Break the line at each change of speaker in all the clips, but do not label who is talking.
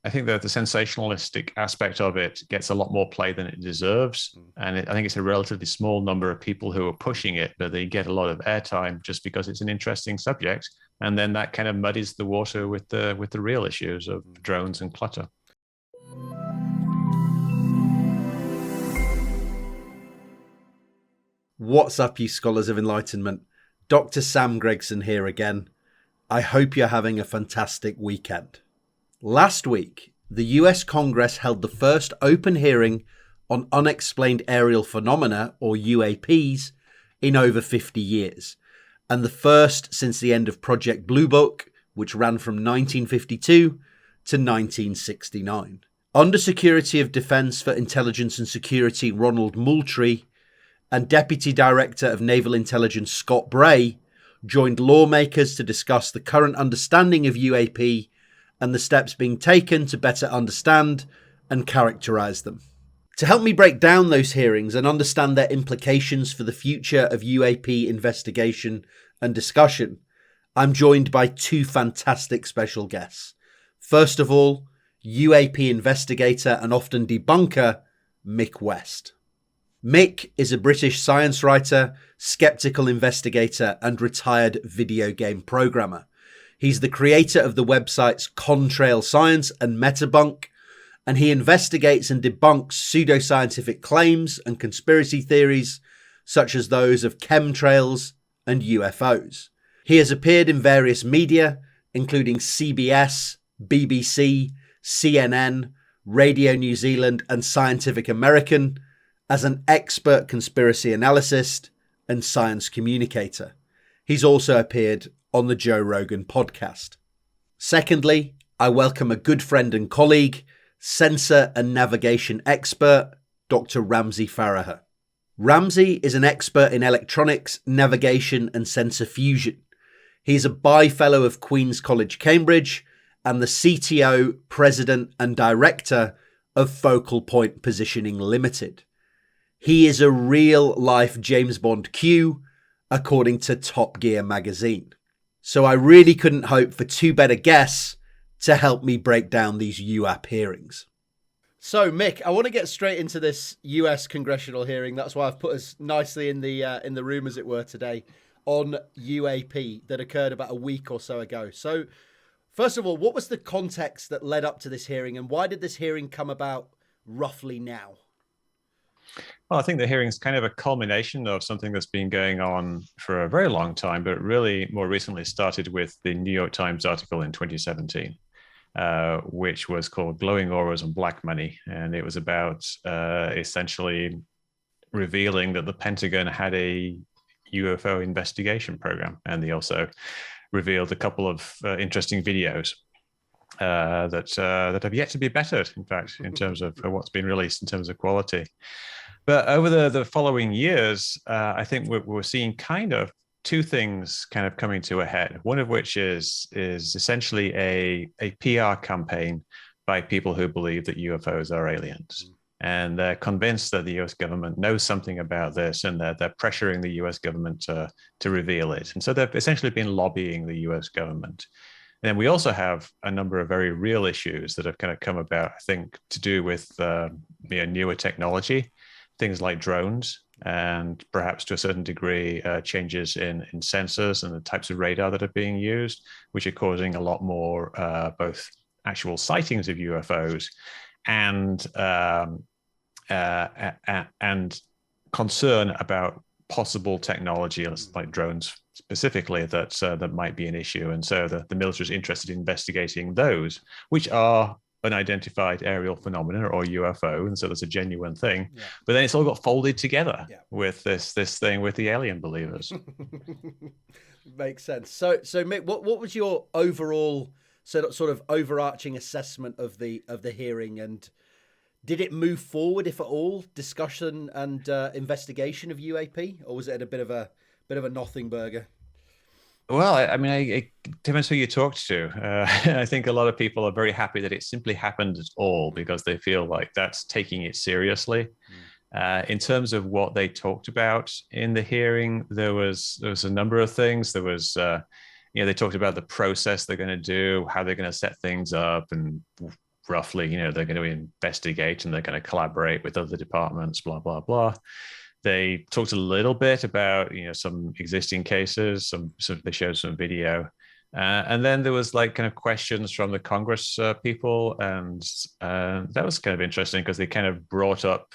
I think that the sensationalistic aspect of it gets a lot more play than it deserves. And I think it's a relatively small number of people who are pushing it, but they get a lot of airtime just because it's an interesting subject. And then that kind of muddies the water with the real issues of drones and clutter.
What's up, you scholars of enlightenment? Dr. Sam Gregson here again. I hope you're having a fantastic weekend. Last week, the US Congress held the first open hearing on unexplained aerial phenomena, or UAPs, in over 50 years, and the first since the end of Project Blue Book, which ran from 1952 to 1969. Undersecretary of Defense for Intelligence and Security Ronald Moultrie and Deputy Director of Naval Intelligence Scott Bray joined lawmakers to discuss the current understanding of UAP and the steps being taken to better understand and characterise them. To help me break down those hearings and understand their implications for the future of UAP investigation and discussion, I'm joined by two fantastic special guests. First of all, UAP investigator and often debunker, Mick West. Mick is a British science writer, skeptical investigator, and retired video game programmer. He's the creator of the websites Contrail Science and Metabunk, and he investigates and debunks pseudoscientific claims and conspiracy theories, such as those of chemtrails and UFOs. He has appeared in various media, including CBS, BBC, CNN, Radio New Zealand, and Scientific American, as an expert conspiracy analyst and science communicator. He's also appeared on the Joe Rogan podcast. Secondly, I welcome a good friend and colleague, sensor and navigation expert, Dr. Ramsey Faragher. Ramsey is an expert in electronics, navigation, and sensor fusion. He's a Bi-Fellow of Queen's College, Cambridge, and the CTO, President, and Director of Focal Point Positioning Limited. He is a real-life James Bond Q, according to Top Gear magazine. So I really couldn't hope for two better guests to help me break down these UAP hearings. So, Mick, I want to get straight into this US congressional hearing. That's why I've put us nicely in the room, as it were, today, on UAP that occurred about a week or so ago. So, first of all, what was the context that led up to this hearing, and why did this hearing come about roughly now?
Well, I think the hearing is kind of a culmination of something that's been going on for a very long time, but really more recently started with the New York Times article in 2017, which was called Glowing Auras and Black Money. And it was about essentially revealing that the Pentagon had a UFO investigation program. And they also revealed a couple of interesting videos that have yet to be bettered, in fact, in terms of what's been released in terms of quality. But over the following years, I think we're seeing kind of two things kind of coming to a head. One of which is essentially a PR campaign by people who believe that UFOs are aliens. And they're convinced that the US government knows something about this, and they're pressuring the US government to reveal it. And so they've essentially been lobbying the US government. And then we also have a number of very real issues that have kind of come about, I think, to do with newer technology, things like drones, and perhaps to a certain degree, changes in sensors and the types of radar that are being used, which are causing a lot more both actual sightings of UFOs and concern about possible technology like drones specifically that might be an issue. And so the military is interested in investigating those, which are unidentified aerial phenomena, or UFO, and so that's a genuine thing. Yeah. But then it's all got folded together with this thing with the alien believers.
Makes sense. So Mick, what was your overall sort of overarching assessment of the hearing, and did it move forward, if at all, discussion and investigation of UAP, or was it a bit of a nothing burger?
Well, I mean, it depends who you talk to. I think a lot of people are very happy that it simply happened at all, because they feel like that's taking it seriously. In terms of what they talked about in the hearing, there was a number of things. There was, they talked about the process they're going to do, how they're going to set things up, and roughly, they're going to investigate and they're going to collaborate with other departments, blah, blah, blah. They talked a little bit about, some existing cases, they showed some video. And then there was like kind of questions from the Congress people. And that was kind of interesting because they kind of brought up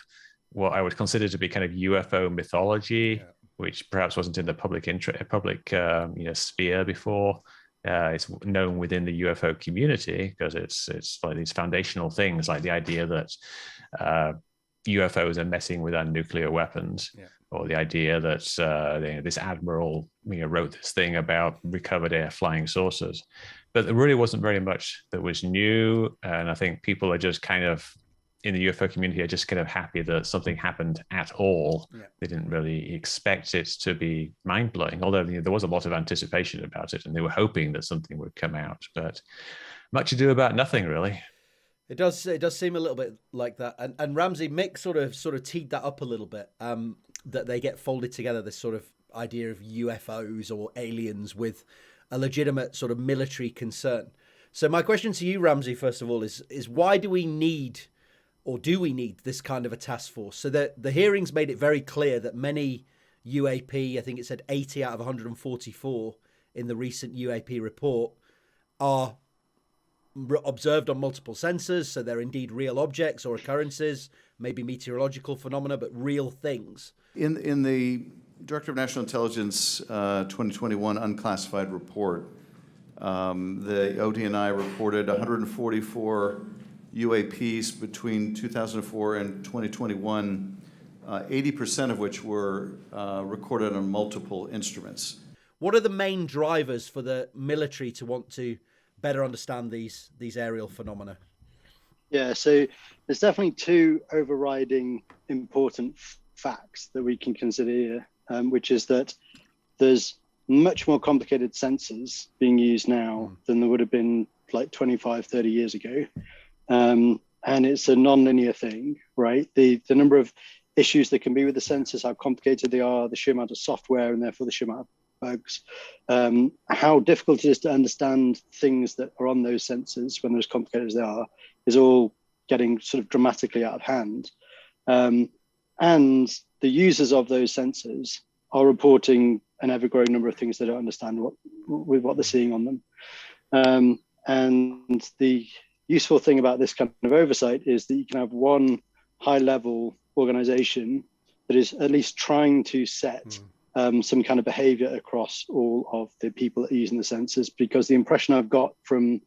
what I would consider to be kind of UFO mythology, which perhaps wasn't in the public sphere before. It's known within the UFO community because it's like these foundational things, like the idea that UFOs are messing with our nuclear weapons, or the idea that this admiral wrote this thing about recovered air flying saucers. But there really wasn't very much that was new, and I think people are just kind of in the UFO community are just kind of happy that something happened at all. They didn't really expect it to be mind-blowing, although there was a lot of anticipation about it and they were hoping that something would come out, but much ado about nothing, really.
It does seem a little bit like that. And Ramsey, Mick sort of teed that up a little bit, that they get folded together, this sort of idea of UFOs or aliens with a legitimate sort of military concern. So my question to you, Ramsey, first of all, is why do we need, or do we need, this kind of a task force? So the hearings made it very clear that many UAP, I think it said 80 out of 144 in the recent UAP report, are observed on multiple sensors. So they're indeed real objects or occurrences, maybe meteorological phenomena, but real things.
In the Director of National Intelligence 2021 unclassified report, the ODNI reported 144 UAPs between 2004 and 2021, 80% of which were recorded on multiple instruments.
What are the main drivers for the military to want to better understand these aerial phenomena?
Yeah, so there's definitely two overriding important facts that we can consider here, which is that there's much more complicated sensors being used now than there would have been like 25, 30 years ago. And it's a non-linear thing, right? The number of issues that can be with the sensors, how complicated they are, the sheer amount of software, and therefore the sheer amount of bugs, how difficult it is to understand things that are on those sensors when they're as complicated as they are, is all getting sort of dramatically out of hand. And the users of those sensors are reporting an ever-growing number of things they don't understand with what they're seeing on them. And the useful thing about this kind of oversight is that you can have one high-level organization that is at least trying to set some kind of behavior across all of the people that are using the sensors, because the impression I've got from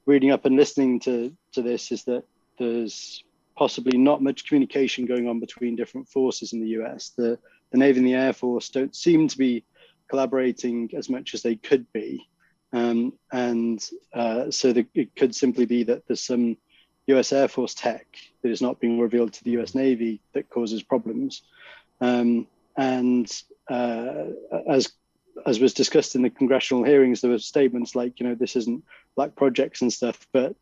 reading up and listening to this is that there's possibly not much communication going on between different forces in the US. The Navy and the Air Force don't seem to be collaborating as much as they could be. So it could simply be that there's some US Air Force tech that is not being revealed to the US Navy that causes problems. As was discussed in the congressional hearings, there were statements like, this isn't black projects and stuff, but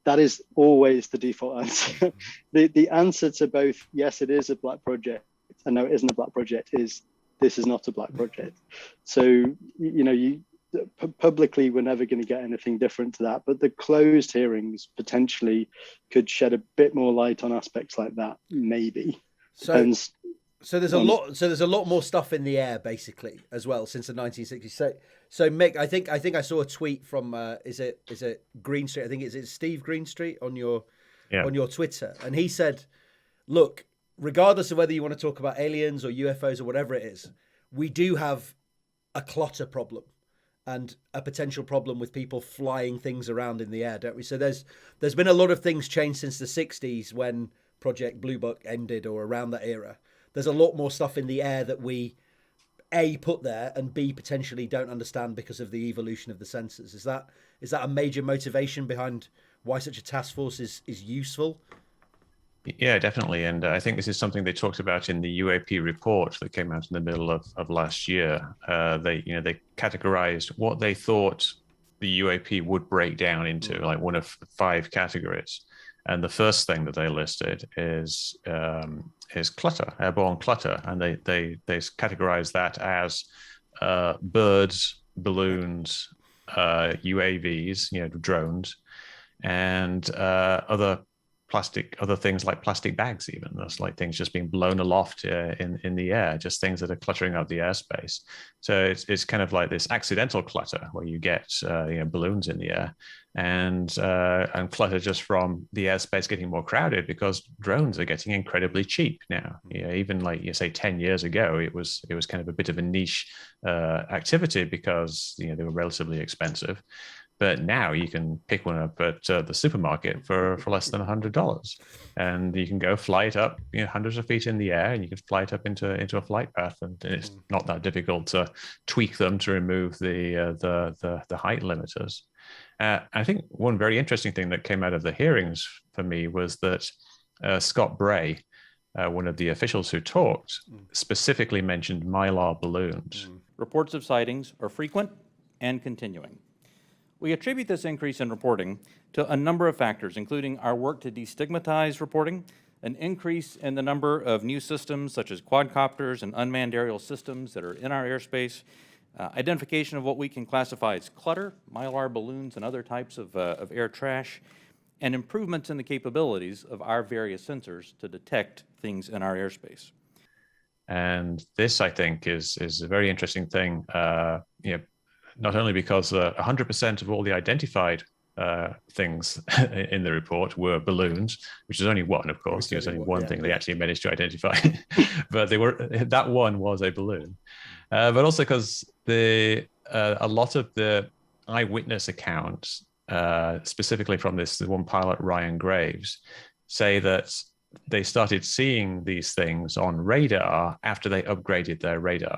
that is always the default answer. The answer to both, yes, it is a black project, and no, it isn't a black project, is this is not a black project. So, publicly, we're never going to get anything different to that, but the closed hearings potentially could shed a bit more light on aspects like that, maybe.
So there's a lot more stuff in the air basically as well since the 1960s. So Mick, I think I saw a tweet from is it Greenstreet? I think it's Steve Greenstreet on your Twitter, and he said, look, regardless of whether you want to talk about aliens or UFOs or whatever it is, we do have a clutter problem and a potential problem with people flying things around in the air, don't we? So there's been a lot of things changed since the 60s when Project Blue Book ended, or around that era. There's a lot more stuff in the air that we A, put there, and B, potentially don't understand because of the evolution of the sensors. Is that a major motivation behind why such a task force is useful?
Yeah, definitely. And I think this is something they talked about in the UAP report that came out in the middle of last year. They categorized what they thought the UAP would break down into, like one of 5 categories. And the first thing that they listed is clutter, airborne clutter, and they categorize that as birds, balloons, UAVs, drones, and other things like plastic bags, even there's like things just being blown aloft in the air, just things that are cluttering up the airspace. So it's kind of like this accidental clutter where you get balloons in the air, and clutter just from the airspace getting more crowded because drones are getting incredibly cheap now. Even like you say 10 years ago, it was kind of a bit of a niche activity because they were relatively expensive. But now you can pick one up at the supermarket for less than $100, and you can go fly it up hundreds of feet in the air, and you can fly it up into a flight path, and it's not that difficult to tweak them to remove the height limiters. I think one very interesting thing that came out of the hearings for me was that Scott Bray, one of the officials who talked, specifically mentioned Mylar balloons.
Reports of sightings are frequent and continuing. We attribute this increase in reporting to a number of factors, including our work to destigmatize reporting, an increase in the number of new systems such as quadcopters and unmanned aerial systems that are in our airspace, identification of what we can classify as clutter, Mylar balloons and other types of air trash, and improvements in the capabilities of our various sensors to detect things in our airspace.
And this, I think, is a very interesting thing. Not only because 100% of all the identified things in the report were balloons, which is only one, of course. There's only one thing they actually managed to identify, but that one was a balloon. But also because a lot of the eyewitness accounts, specifically from the one pilot Ryan Graves, say that they started seeing these things on radar after they upgraded their radar.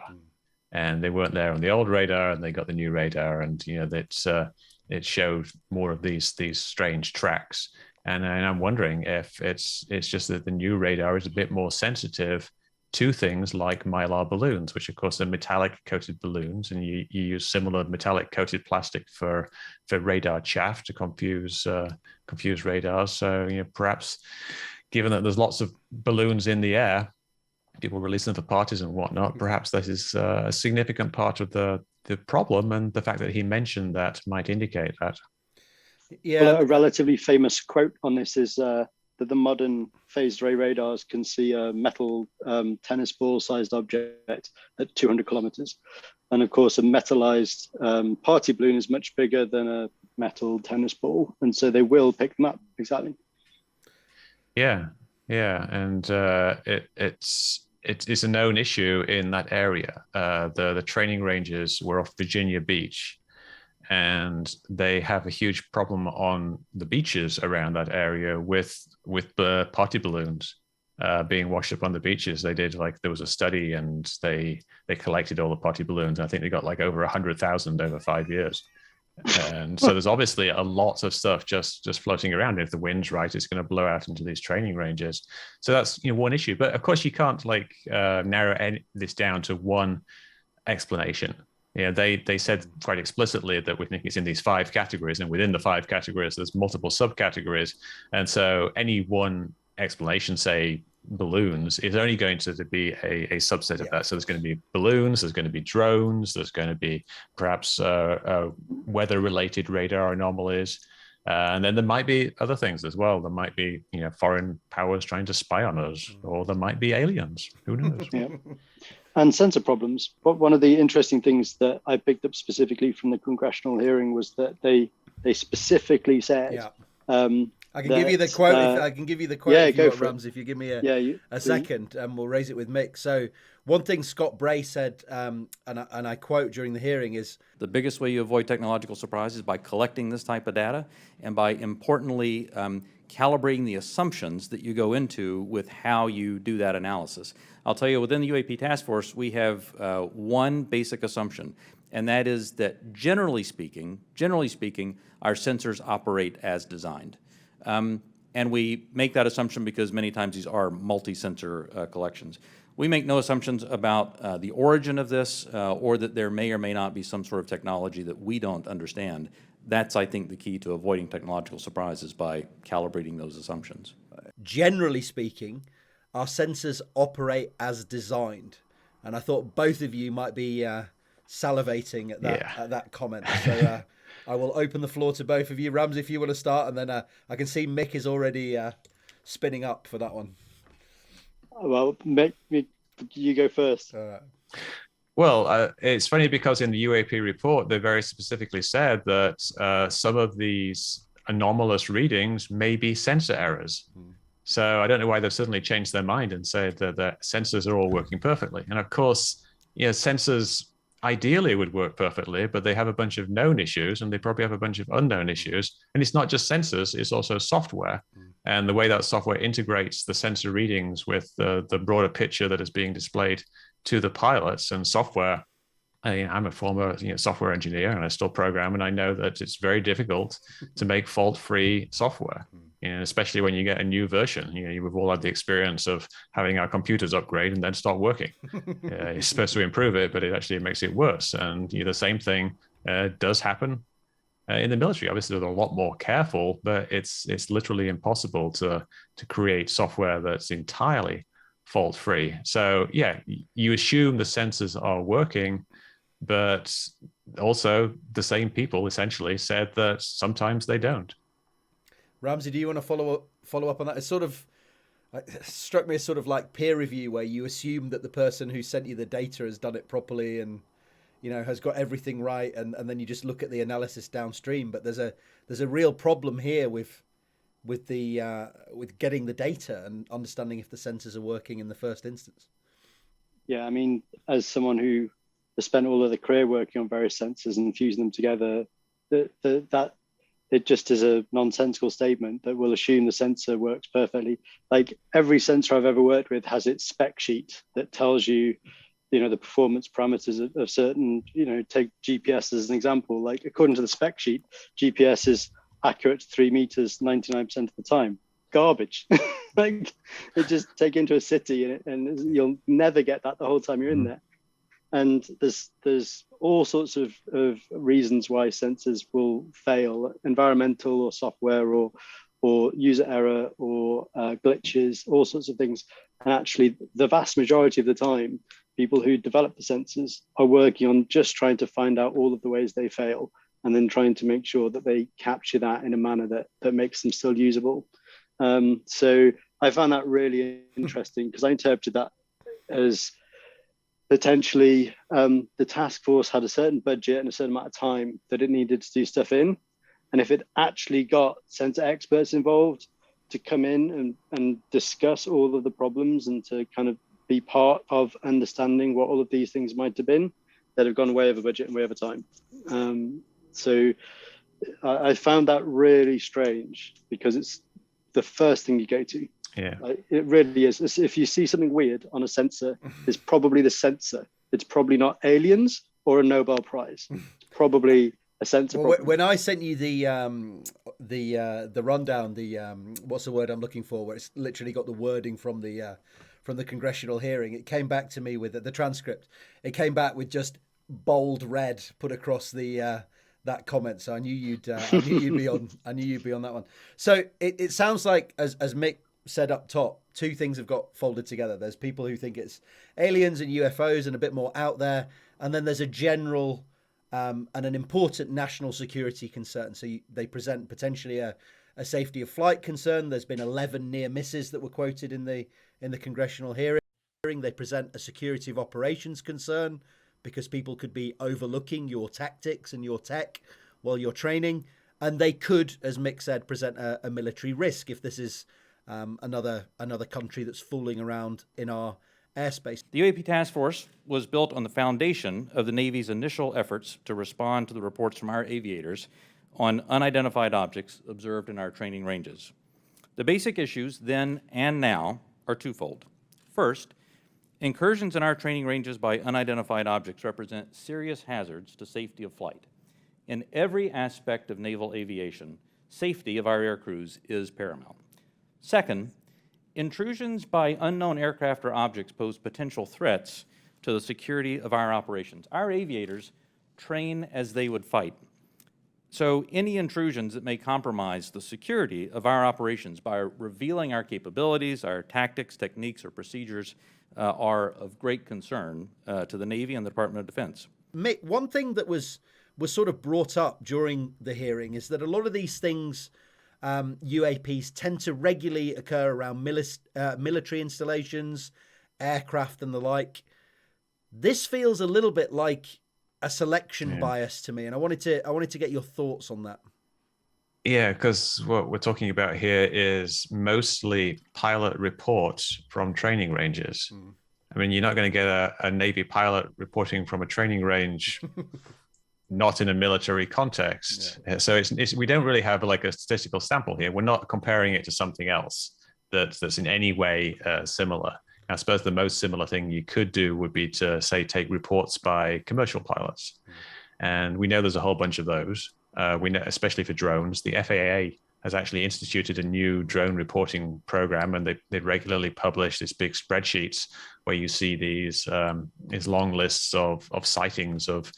And they weren't there on the old radar, and they got the new radar, and that it showed more of these strange tracks. And I'm wondering if it's just that the new radar is a bit more sensitive to things like Mylar balloons, which of course are metallic coated balloons, and you use similar metallic coated plastic for radar chaff to confuse radars. So perhaps, given that there's lots of balloons in the air, people release them for parties and whatnot, perhaps this is a significant part of the problem, and the fact that he mentioned that might indicate that.
Yeah, well, a relatively famous quote on this is that the modern phased array radars can see a metal tennis ball sized object at 200 kilometers. And of course, a metallized party balloon is much bigger than a metal tennis ball. And so they will pick them up. Exactly.
Yeah. And it's a known issue in that area. The training ranges were off Virginia Beach, and they have a huge problem on the beaches around that area with party balloons being washed up on the beaches. There was a study, and they collected all the party balloons. I think they got like over 100,000 over 5 years. And so there's obviously a lot of stuff just floating around. If the wind's right, it's going to blow out into these training ranges. So that's one issue. But of course, you can't narrow this down to one explanation. They said quite explicitly that we think it's in these 5 categories, and within the 5 categories, there's multiple subcategories. And so any one explanation, say balloons, is only going to be a subset of that. So there's going to be balloons, there's going to be drones, there's going to be perhaps weather-related radar anomalies, and then there might be other things as well. There might be foreign powers trying to spy on us, or there might be aliens. Who knows?
Yeah. And sensor problems. But one of the interesting things that I picked up specifically from the congressional hearing was that they specifically said.
I can give you the quote. I can give you the quote.
Yeah,
if you
go
want,
for
Rams, if you give me a second, and we'll raise it with Mick. So one thing Scott Bray said, and I quote during the hearing, is
the biggest way you avoid technological surprises is by collecting this type of data, and by importantly calibrating the assumptions that you go into with how you do that analysis. I'll tell you, within the UAP Task Force, we have one basic assumption, and that is that generally speaking, our sensors operate as designed. And we make that assumption because many times these are multi-sensor collections. We make no assumptions about the origin of this or that there may or may not be some sort of technology that we don't understand. That's, I think, the key to avoiding technological surprises, by calibrating those assumptions.
Generally speaking, our sensors operate as designed. And I thought both of you might be salivating at that comment. So I will open the floor to both of you. Ramsey, if you want to start, and then I can see Mick is already spinning up for that one.
Well, Mick, you go first.
Well, it's funny because in the UAP report, they very specifically said that some of these anomalous readings may be sensor errors. So I don't know why they've suddenly changed their mind and said that the sensors are all working perfectly. And of course, sensors ideally would work perfectly, but they have a bunch of known issues and they probably have a bunch of unknown issues. And it's not just sensors, it's also software. And the way that software integrates the sensor readings with the broader picture that is being displayed to the pilots and software. I'm a former software engineer and I still program, and I know that it's very difficult to make fault-free software, especially when you get a new version. We've all had the experience of having our computers upgrade and then stop working. It's supposed to improve it, but it actually makes it worse. And the same thing does happen in the military. Obviously, they're a lot more careful, but it's literally impossible to create software that's entirely fault-free. So yeah, you assume the sensors are working, but also the same people essentially said that sometimes they don't.
Ramsey, do you want to follow up on that? It sort of struck me as sort of like peer review, where you assume that the person who sent you the data has done it properly and has got everything right, and then you just look at the analysis downstream. But there's a real problem here with getting the data and understanding if the sensors are working in the first instance.
Yeah, I mean, as someone who has spent all of their career working on various sensors and fusing them together, that it just is a nonsensical statement that will assume the sensor works perfectly. Like every sensor I've ever worked with has its spec sheet that tells you, the performance parameters of certain, take GPS as an example. Like according to the spec sheet, GPS is accurate to 3 meters 99% of the time. Garbage. Like it just take into a city and you'll never get that the whole time you're in there. And there's all sorts of reasons why sensors will fail, environmental or software or user error or glitches, all sorts of things. And actually, the vast majority of the time, people who develop the sensors are working on just trying to find out all of the ways they fail and then trying to make sure that they capture that in a manner that makes them still usable. So I found that really interesting because I interpreted that as potentially the task force had a certain budget and a certain amount of time that it needed to do stuff in. And if it actually got sensor experts involved to come in and discuss all of the problems and to kind of be part of understanding what all of these things might have been, they'd have gone way over budget and way over time. So I found that really strange because it's the first thing you go to.
Yeah,
it really is. If you see something weird on a sensor, it's probably the sensor. It's probably not aliens or a Nobel Prize. It's probably a sensor problem.
When I sent you the rundown, what's the word I'm looking for, where it's literally got the wording from the congressional hearing, it came back to me with the transcript. It came back with just bold red put across the that comment. So I knew you'd be on. I knew you'd be on that one. So it sounds like as Mick said up top, two things have got folded together. There's people who think it's aliens and UFOs and a bit more out there, and then there's a general and an important national security concern. So they present potentially a safety of flight concern. There's been 11 near misses that were quoted in the congressional hearing. They present a security of operations concern because people could be overlooking your tactics and your tech while you're training, and they could, as Mick said, present a military risk if this is another country that's fooling around in our airspace.
The UAP Task Force was built on the foundation of the Navy's initial efforts to respond to the reports from our aviators on unidentified objects observed in our training ranges. The basic issues then and now are twofold. First, incursions in our training ranges by unidentified objects represent serious hazards to safety of flight. In every aspect of naval aviation, safety of our aircrews is paramount. Second, intrusions by unknown aircraft or objects pose potential threats to the security of our operations. Our aviators train as they would fight. So any intrusions that may compromise the security of our operations by revealing our capabilities, our tactics, techniques, or procedures are of great concern to the Navy and the Department of Defense.
Mick, one thing that was was sort of brought up during the hearing is that a lot of these things, UAPs, tend to regularly occur around military installations, aircraft and the like. This feels a little bit like a selection bias to me, and I wanted to get your thoughts on that.
Yeah, because what we're talking about here is mostly pilot reports from training ranges. I mean, you're not going to get a Navy pilot reporting from a training range, not in a military context. Yeah. So we don't really have like a statistical sample here. We're not comparing it to something else that's in any way similar. I suppose the most similar thing you could do would be to, say, take reports by commercial pilots. And we know there's a whole bunch of those. We know, especially for drones, the FAA has actually instituted a new drone reporting program, and they regularly publish these big spreadsheets where you see these long lists of sightings of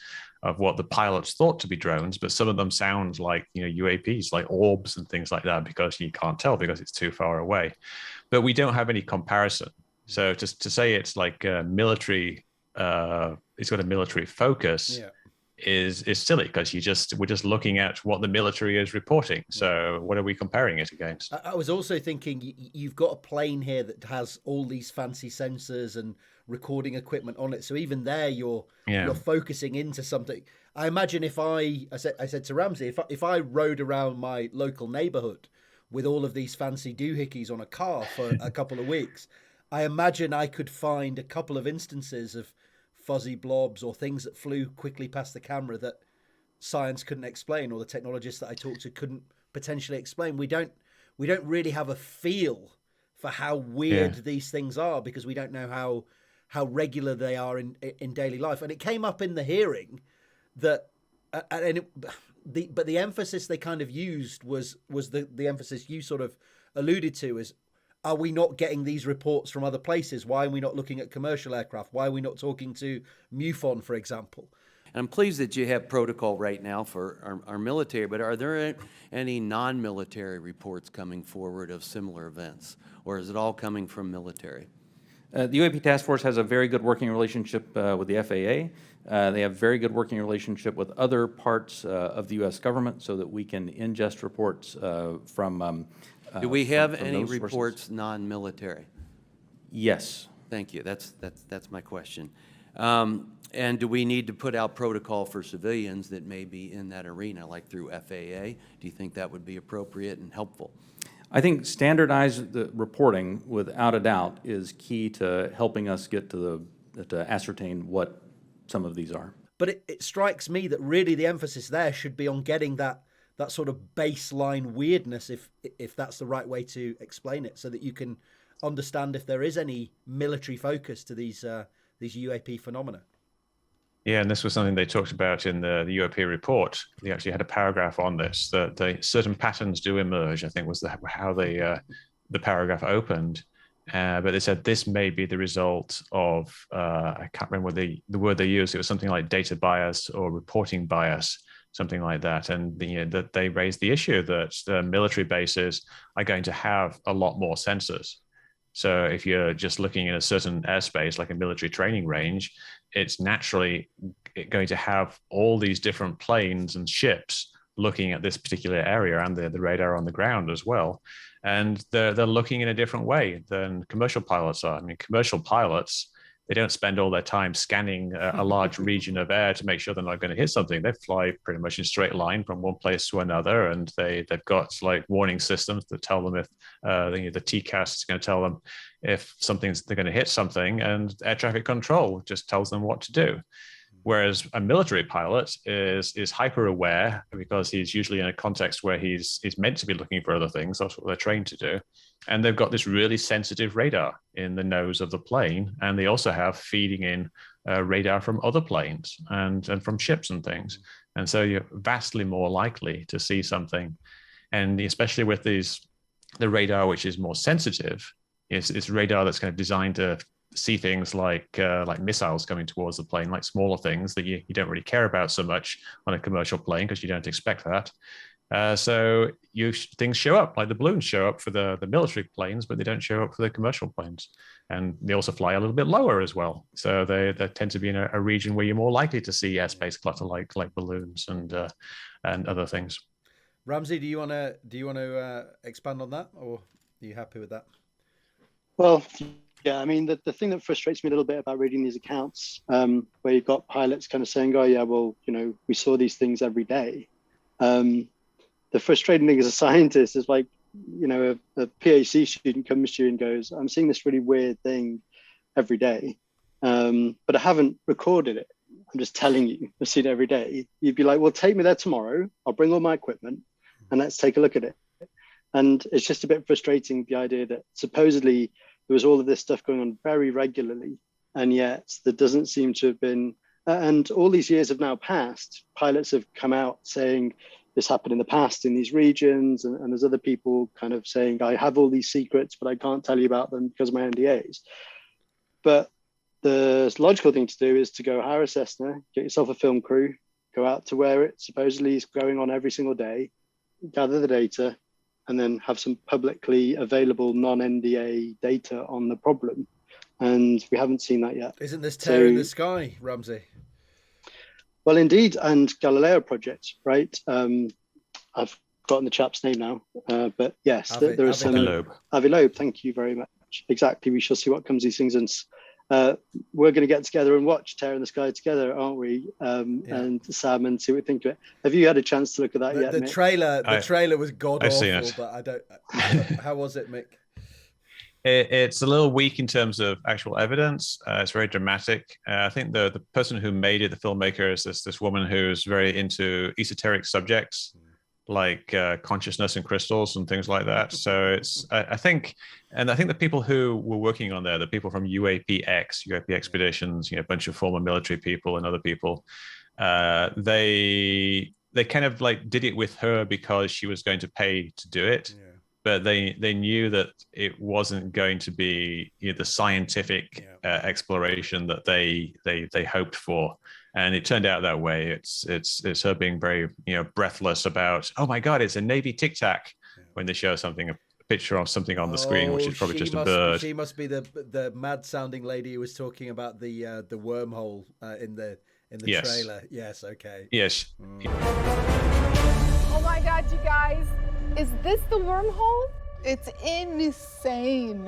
what the pilots thought to be drones, but some of them sound like UAPs, like orbs and things like that, because you can't tell because it's too far away. But we don't have any comparison. So just to say it's like a military, it's got a military focus. Yeah. Is silly, because we're just looking at what the military is reporting. So what are we comparing it against?
I was also thinking you've got a plane here that has all these fancy sensors and recording equipment on it. So even there, you're focusing into something. I imagine if I said to Ramsey, if I rode around my local neighborhood with all of these fancy doohickeys on a car for a couple of weeks, I imagine I could find a couple of instances of fuzzy blobs or things that flew quickly past the camera that science couldn't explain, or the technologists that I talked to couldn't potentially explain. We don't really have a feel for how weird these things are, because we don't know how regular they are in daily life. And it came up in the hearing that, but the emphasis they kind of used was the emphasis you sort of alluded to, is, are we not getting these reports from other places? Why are we not looking at commercial aircraft? Why are we not talking to MUFON, for example?
And I'm pleased that you have protocol right now for our military, but are there any non-military reports coming forward of similar events, or is it all coming from military?
The UAP Task Force has a very good working relationship with the FAA. They have very good working relationship with other parts of the U.S. government, so that we can ingest reports from
do we have
from
any reports non-military?
Yes.
Thank you. That's my question. And do we need to put out protocol for civilians that may be in that arena, like through FAA? Do you think that would be appropriate and helpful?
I think standardized reporting, without a doubt, is key to helping us get to ascertain what some of these are.
But it strikes me that really the emphasis there should be on getting that sort of baseline weirdness, if that's the right way to explain it, so that you can understand if there is any military focus to these UAP phenomena.
Yeah, and this was something they talked about in the UAP report. They actually had a paragraph on this, that certain patterns do emerge, I think was how the paragraph opened. But they said this may be the result of, I can't remember the word they used, it was something like data bias or reporting bias, something like that. And that they raised the issue that the military bases are going to have a lot more sensors. So if you're just looking at a certain airspace, like a military training range, it's naturally going to have all these different planes and ships looking at this particular area, and the radar on the ground as well. And they're looking in a different way than commercial pilots are. I mean, commercial pilots, they don't spend all their time scanning a large region of air to make sure they're not going to hit something. They fly pretty much in a straight line from one place to another, and they've got like warning systems that tell them if the TCAS is going to tell them if they're going to hit something, and air traffic control just tells them what to do. Whereas a military pilot is hyper aware, because he's usually in a context where he's meant to be looking for other things. That's what they're trained to do. And they've got this really sensitive radar in the nose of the plane. And they also have feeding in radar from other planes and from ships and things. And so you're vastly more likely to see something. And especially with the radar, which is more sensitive, it's radar that's kind of designed to see things like missiles coming towards the plane, like smaller things that you don't really care about so much on a commercial plane, because you don't expect that. So things show up, like the balloons show up for the military planes, but they don't show up for the commercial planes. And they also fly a little bit lower as well. So they tend to be in a region where you're more likely to see airspace clutter like balloons and other things.
Ramsey, do you want to expand on that, or are you happy with that?
Well, yeah, I mean, the thing that frustrates me a little bit about reading these accounts, where you've got pilots kind of saying, oh, yeah, well, we saw these things every day. The frustrating thing as a scientist is like, a PhD student comes to you and goes, I'm seeing this really weird thing every day, but I haven't recorded it. I'm just telling you, I've seen it every day. You'd be like, well, take me there tomorrow. I'll bring all my equipment and let's take a look at it. And it's just a bit frustrating, the idea that supposedly there was all of this stuff going on very regularly, and yet there doesn't seem to have been, and all these years have now passed, pilots have come out saying this happened in the past in these regions, and there's other people kind of saying, I have all these secrets, but I can't tell you about them because of my NDAs. But the logical thing to do is to go hire a Cessna, get yourself a film crew, go out to where it supposedly is going on every single day, gather the data, and then have some publicly available non-NDA data on the problem. And we haven't seen that yet.
Isn't this tear in the sky, Ramsey?
Well, indeed, and Galileo project, right? I've forgotten the chap's name now, but yes, there is some... Avi Loeb, thank you very much. Exactly, we shall see what comes of these things. And we're going to get together and watch Tear in the Sky together, aren't we? And Sam, and see what we think of it. Have you had a chance to look at that yet,
the
Mick?
The trailer was god-awful,
seen it.
But I don't... How was it, Mick?
It's a little weak in terms of actual evidence. It's very dramatic. I think the person who made it, the filmmaker, is this woman who's very into esoteric subjects like consciousness and crystals and things like that. So I think the people who were working on there, the people from UAP expeditions, a bunch of former military people and other people, they kind of like did it with her because she was going to pay to do it. Yeah. But they knew that it wasn't going to be the scientific exploration that they hoped for, and it turned out that way. It's her being very breathless about, oh my God, it's a Navy Tic Tac, when they show a picture of something on the screen, which is probably just a bird.
She must be the mad sounding lady who was talking about the wormhole in the trailer. Yes, okay.
Yes.
Oh my God, you guys. Is this the wormhole? It's insane.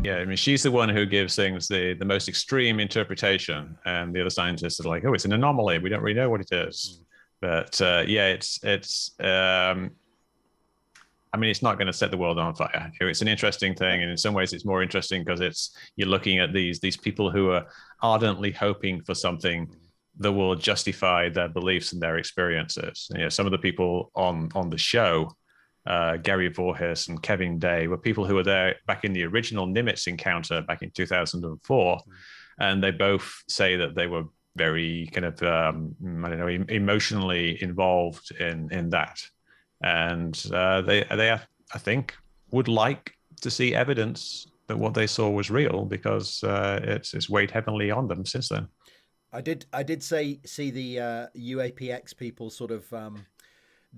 Yeah, I mean, she's the one who gives things the most extreme interpretation, and the other scientists are like, oh, it's an anomaly. We don't really know what it is. But it's I mean, it's not going to set the world on fire. It's an interesting thing, and in some ways it's more interesting because you're looking at these people who are ardently hoping for something that will justify their beliefs and their experiences. Some of the people on the show, Gary Voorhis and Kevin Day, were people who were there back in the original Nimitz encounter back in 2004. And they both say that they were very kind of, emotionally involved in that. And they I think, would like to see evidence that what they saw was real, because it's weighed heavily on them since then.
I did see the UAPX people sort of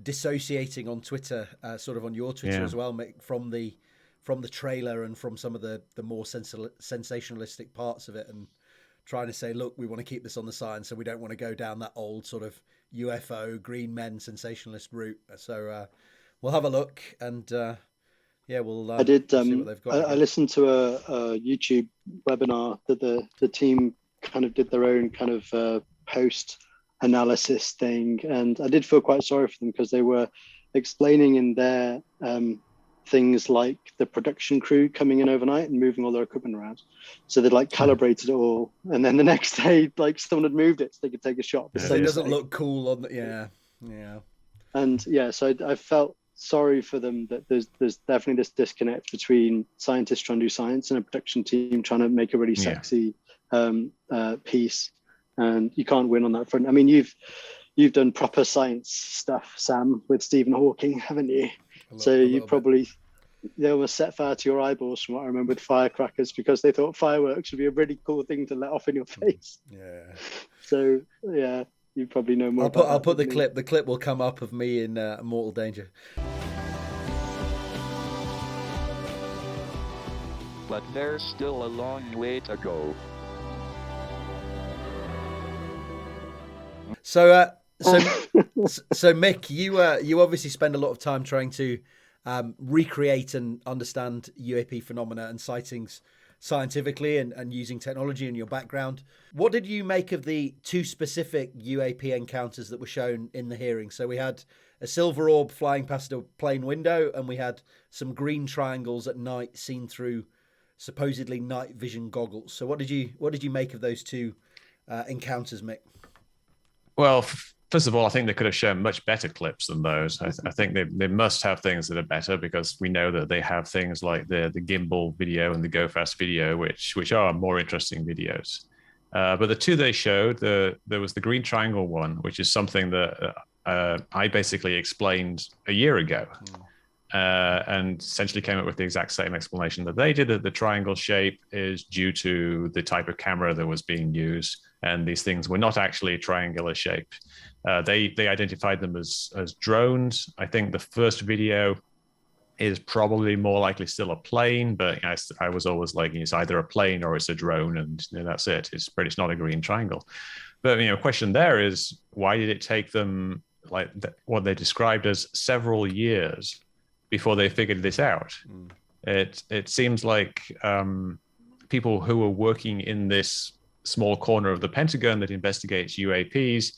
dissociating on Twitter, sort of on your Twitter as well, Mick, from the trailer and from some of the more sensationalistic parts of it, and trying to say, look, we want to keep this on the science, so we don't want to go down that old sort of UFO green men sensationalist route. So we'll have a look, and we'll
I did
see what they've got.
I listened to a YouTube webinar that the team kind of did their own kind of post analysis thing, and I did feel quite sorry for them, because they were explaining in their things like the production crew coming in overnight and moving all their equipment around. So they'd like calibrated it all, and then the next day like someone had moved it so they could take a shot.
So it doesn't look cool on the
And so I felt sorry for them, that there's definitely this disconnect between scientists trying to do science and a production team trying to make a really sexy piece, and you can't win on that front. I mean, you've done proper science stuff, Sam, with Stephen Hawking, haven't you? They almost set fire to your eyeballs, from what I remember, with firecrackers, because they thought fireworks would be a really cool thing to let off in your face.
Yeah.
So You probably know more.
I'll put the clip. The clip will come up of me in mortal danger.
But there's still a long way to go.
So Mick, you obviously spend a lot of time trying to recreate and understand UAP phenomena and sightings scientifically and using technology in your background. What did you make of the two specific UAP encounters that were shown in the hearing? So we had a silver orb flying past a plane window, and we had some green triangles at night seen through supposedly night vision goggles. So what did you make of those two encounters, Mick?
Well, first of all, I think they could have shown much better clips than those. I think they must have things that are better, because we know that they have things like the gimbal video and the go fast video, which are more interesting videos. But the two they showed, there was the green triangle one, which is something that I basically explained a year ago. And essentially came up with the exact same explanation that they did, that the triangle shape is due to the type of camera that was being used, and these things were not actually triangular shaped. They identified them as drones. I think the first video is probably more likely still a plane, but I was always like, it's either a plane or it's a drone, and that's it. But it's not a green triangle. But question there is, why did it take them what they described as several years before they figured this out? It seems like people who are working in this small corner of the Pentagon that investigates UAPs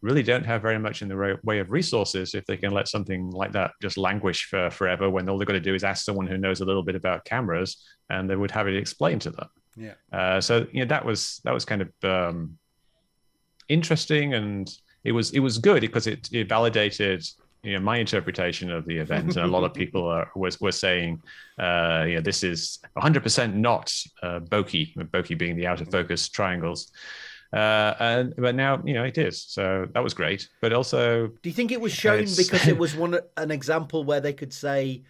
really don't have very much in the way of resources if they can let something like that just languish for forever, when all they've got to do is ask someone who knows a little bit about cameras, and they would have it explained to them. Yeah. So that was kind of interesting, and it was good because it validated my interpretation of the event. And a lot of people were saying, this is 100% not bokeh being the out of focus triangles. But now, it is. So that was great. But also, do
you think it was shown because it was an example where they could say,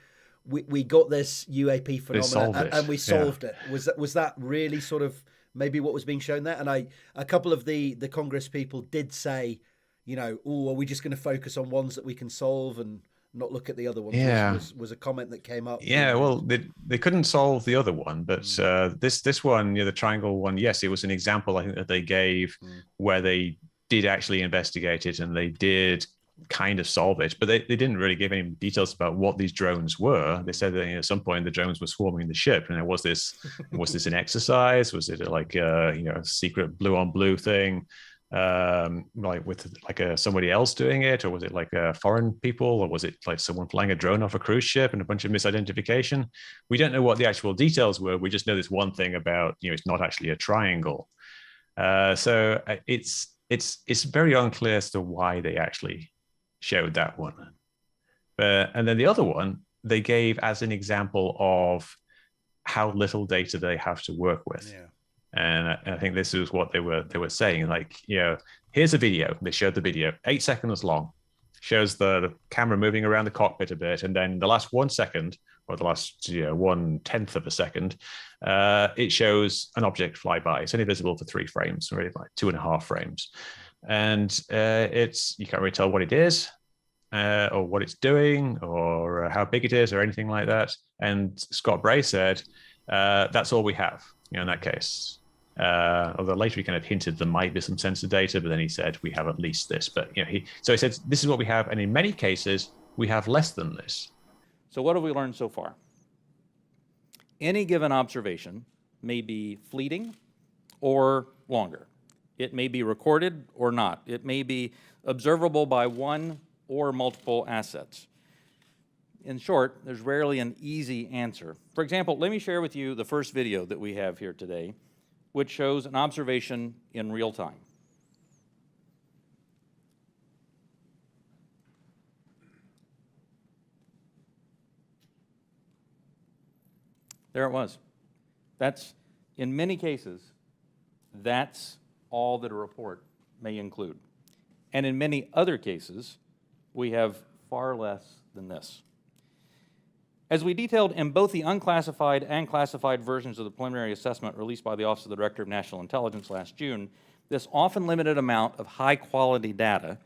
we got this UAP phenomenon and we solved it? Was that really sort of maybe what was being shown there? And a couple of the Congress people did say, are we just going to focus on ones that we can solve and not look at the other ones?
Yeah.
Was a comment that came up.
Yeah, well, they couldn't solve the other one, but this one, the triangle one, yes, it was an example, I think, that they gave where they did actually investigate it and they did kind of solve it, but they didn't really give any details about what these drones were. They said that at some point the drones were swarming the ship, and was this an exercise? Was it like a secret blue on blue thing? With somebody else doing it, or was it like foreign people, or was it like someone flying a drone off a cruise ship and a bunch of misidentification? We don't know what the actual details were. We just know this one thing about it's not actually a triangle. So it's very unclear as to why they actually showed that one. And then the other one they gave as an example of how little data they have to work with. Yeah. And I think this is what they were saying. Here's a video. They showed the video, 8 seconds long, shows the camera moving around the cockpit a bit, and then the last 1 second, or the last 1/10 of a second, it shows an object fly by. It's only visible for 3 frames, or like 2.5 frames, and you can't really tell what it is, or what it's doing, or how big it is, or anything like that. And Scott Bray said, "That's all we have." In that case. Although later he kind of hinted there might be some sensor data, but then he said we have at least this. But he said this is what we have, and in many cases we have less than this.
So what have we learned so far? Any given observation may be fleeting or longer. It may be recorded or not. It may be observable by one or multiple assets. In short, there's rarely an easy answer. For example, let me share with you the first video that we have here today, which shows an observation in real time. There it was. That's, in many cases, that's all that a report may include. And in many other cases, we have far less than this. As we detailed in both the unclassified and classified versions of the preliminary assessment released by the Office of the Director of National Intelligence last June, This often limited amount of high-quality data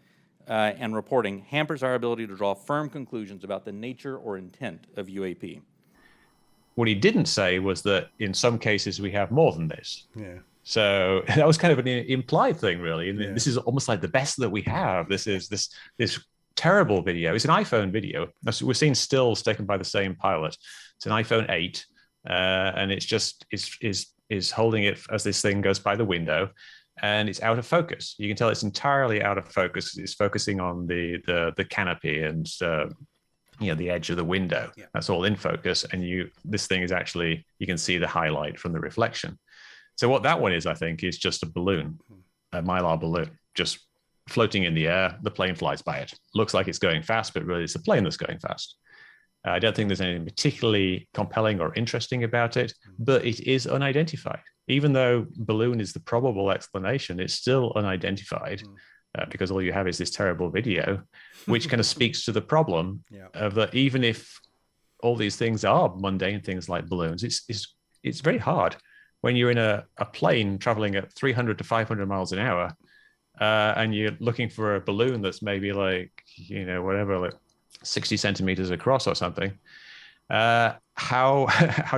and reporting hampers our ability to draw firm conclusions about the nature or intent of UAP.
What he didn't say was that in some cases we have more than this.
Yeah.
So that was kind of an implied thing, really. And
Yeah.
this is almost like the best that we have. This is this terrible video. It's an iPhone video. We're seeing stills taken by the same pilot. It's an iPhone 8, and it's just is holding it as this thing goes by the window, and it's out of focus. You can tell it's entirely out of focus. It's focusing on the canopy and the edge of the window. Yeah. That's all in focus, and this thing is actually, you can see the highlight from the reflection. So what that one is, I think, is just a balloon, a Mylar balloon, just floating in the air. The plane flies by it. Looks like it's going fast, but really it's the plane that's going fast. I don't think there's anything particularly compelling or interesting about it, but it is unidentified. Even though balloon is the probable explanation, it's still unidentified because all you have is this terrible video, which kind of speaks to the problem of that. Even if all these things are mundane things like balloons, it's very hard when you're in a plane traveling at 300 to 500 miles an hour, and you're looking for a balloon that's maybe like, like 60 centimeters across or something. How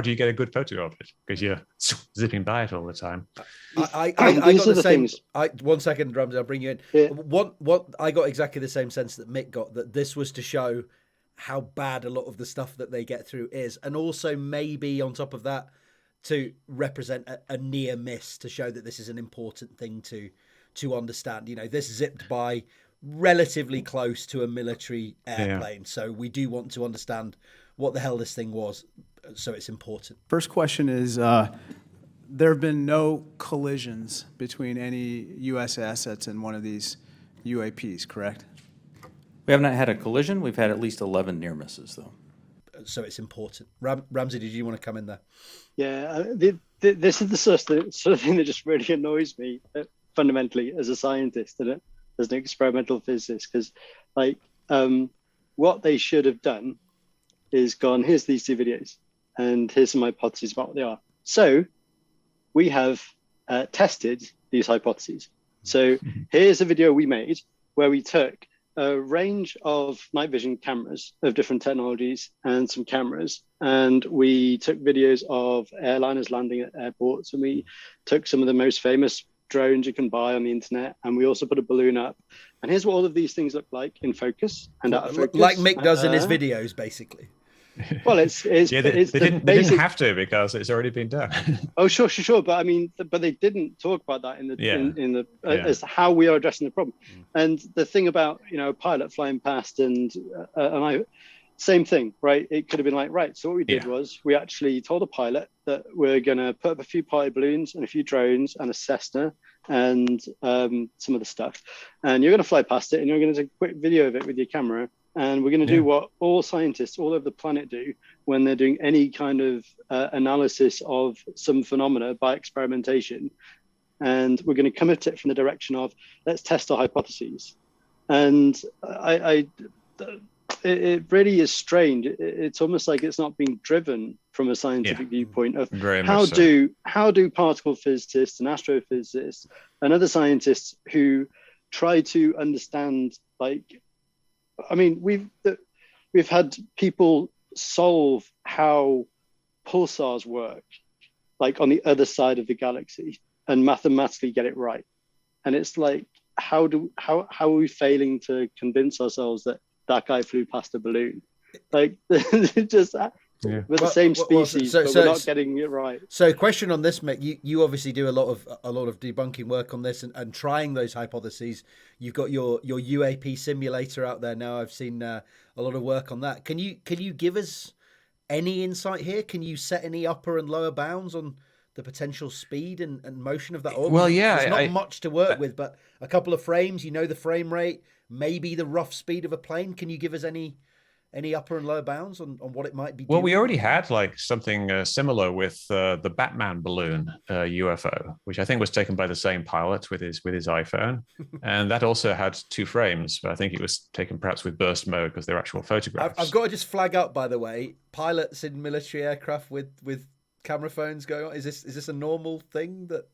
do you get a good photo of it? Because you're zipping by it all the time.
I got the same. One second, Ramsey, I'll bring you in. Yeah. What I got exactly the same sense that Mick got, that this was to show how bad a lot of the stuff that they get through is, and also maybe on top of that, to represent a near miss, to show that this is an important thing to understand. This zipped by relatively close to a military airplane, so we do want to understand what the hell this thing was, so it's important.
First question is, there have been no collisions between any U.S. assets and one of these UAPs, correct?
We have not had a collision. We've had at least 11 near misses, though.
So it's important. Ramsey, did you want to come in there?
Yeah, this is the sort of thing that just really annoys me fundamentally as a scientist and as an experimental physicist, because what they should have done is gone, here's these two videos, and here's some hypotheses about what they are. So we have tested these hypotheses. So here's a video we made where we took a range of night vision cameras of different technologies and some cameras, and we took videos of airliners landing at airports, and we took some of the most famous drones you can buy on the internet, and we also put a balloon up. And here's what all of these things look like in focus and out of focus.
Like Mick does in his videos, basically.
Well, they
didn't have to, because it's already been done.
Oh, sure. But I mean, but they didn't talk about that as how we are addressing the problem. And the thing about a pilot flying past and same thing, right? It could have been like, right. So what we did was we actually told a pilot that we're going to put up a few pilot balloons and a few drones and a Cessna and some of the stuff, and you're going to fly past it and you're going to take a quick video of it with your camera. And we're going to do what all scientists all over the planet do when they're doing any kind of analysis of some phenomena by experimentation. And we're going to come at it from the direction of, let's test our hypotheses. And it really is strange. It's almost like it's not being driven from a scientific viewpoint of how do particle physicists and astrophysicists and other scientists who try to understand, we've had people solve how pulsars work, on the other side of the galaxy, and mathematically get it right. And it's like, how are we failing to convince ourselves that guy flew past a balloon? Just we're the same species, but we're not getting it right.
So, question on this, Mick. You obviously do a lot of debunking work on this and trying those hypotheses. You've got your UAP simulator out there now. I've seen a lot of work on that. Can you give us any insight here? Can you set any upper and lower bounds on the potential speed and motion of that orbit?
Well, yeah,
there's not much to work with, but a couple of frames. The frame rate, maybe the rough speed of a plane. Can you give us any upper and lower bounds on what it might be doing?
Well, we already had something similar with the Batman balloon UFO, which I think was taken by the same pilot with his iPhone. And that also had 2 frames, but I think it was taken perhaps with burst mode because they're actual photographs.
I've got to just flag up, by the way, pilots in military aircraft with camera phones going on. Is this a normal thing that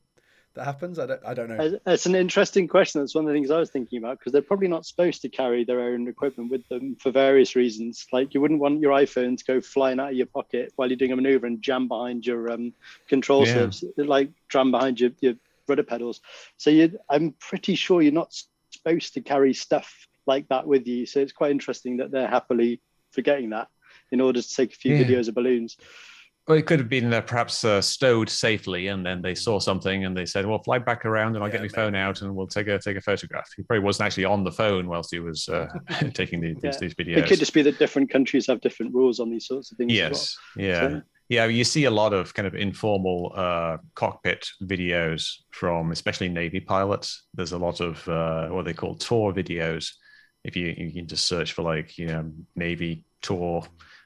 that happens? I don't know.
It's an interesting question. That's one of the things I was thinking about, because they're probably not supposed to carry their own equipment with them for various reasons. Like, you wouldn't want your iPhone to go flying out of your pocket while you're doing a maneuver and jam behind your control surface, like jam behind your rudder pedals. So I'm pretty sure you're not supposed to carry stuff like that with you. So it's quite interesting that they're happily forgetting that in order to take a few videos of balloons.
Well, it could have been perhaps stowed safely, and then they saw something and they said, well, fly back around and I'll get my phone out and we'll take a photograph. He probably wasn't actually on the phone whilst he was taking these videos.
It could just be that different countries have different rules on these sorts of things.
Yes.
As well.
Yeah. Yeah, you see a lot of kind of informal cockpit videos from especially Navy pilots. There's a lot of what they call tour videos. If you can just search for, like, Navy tour,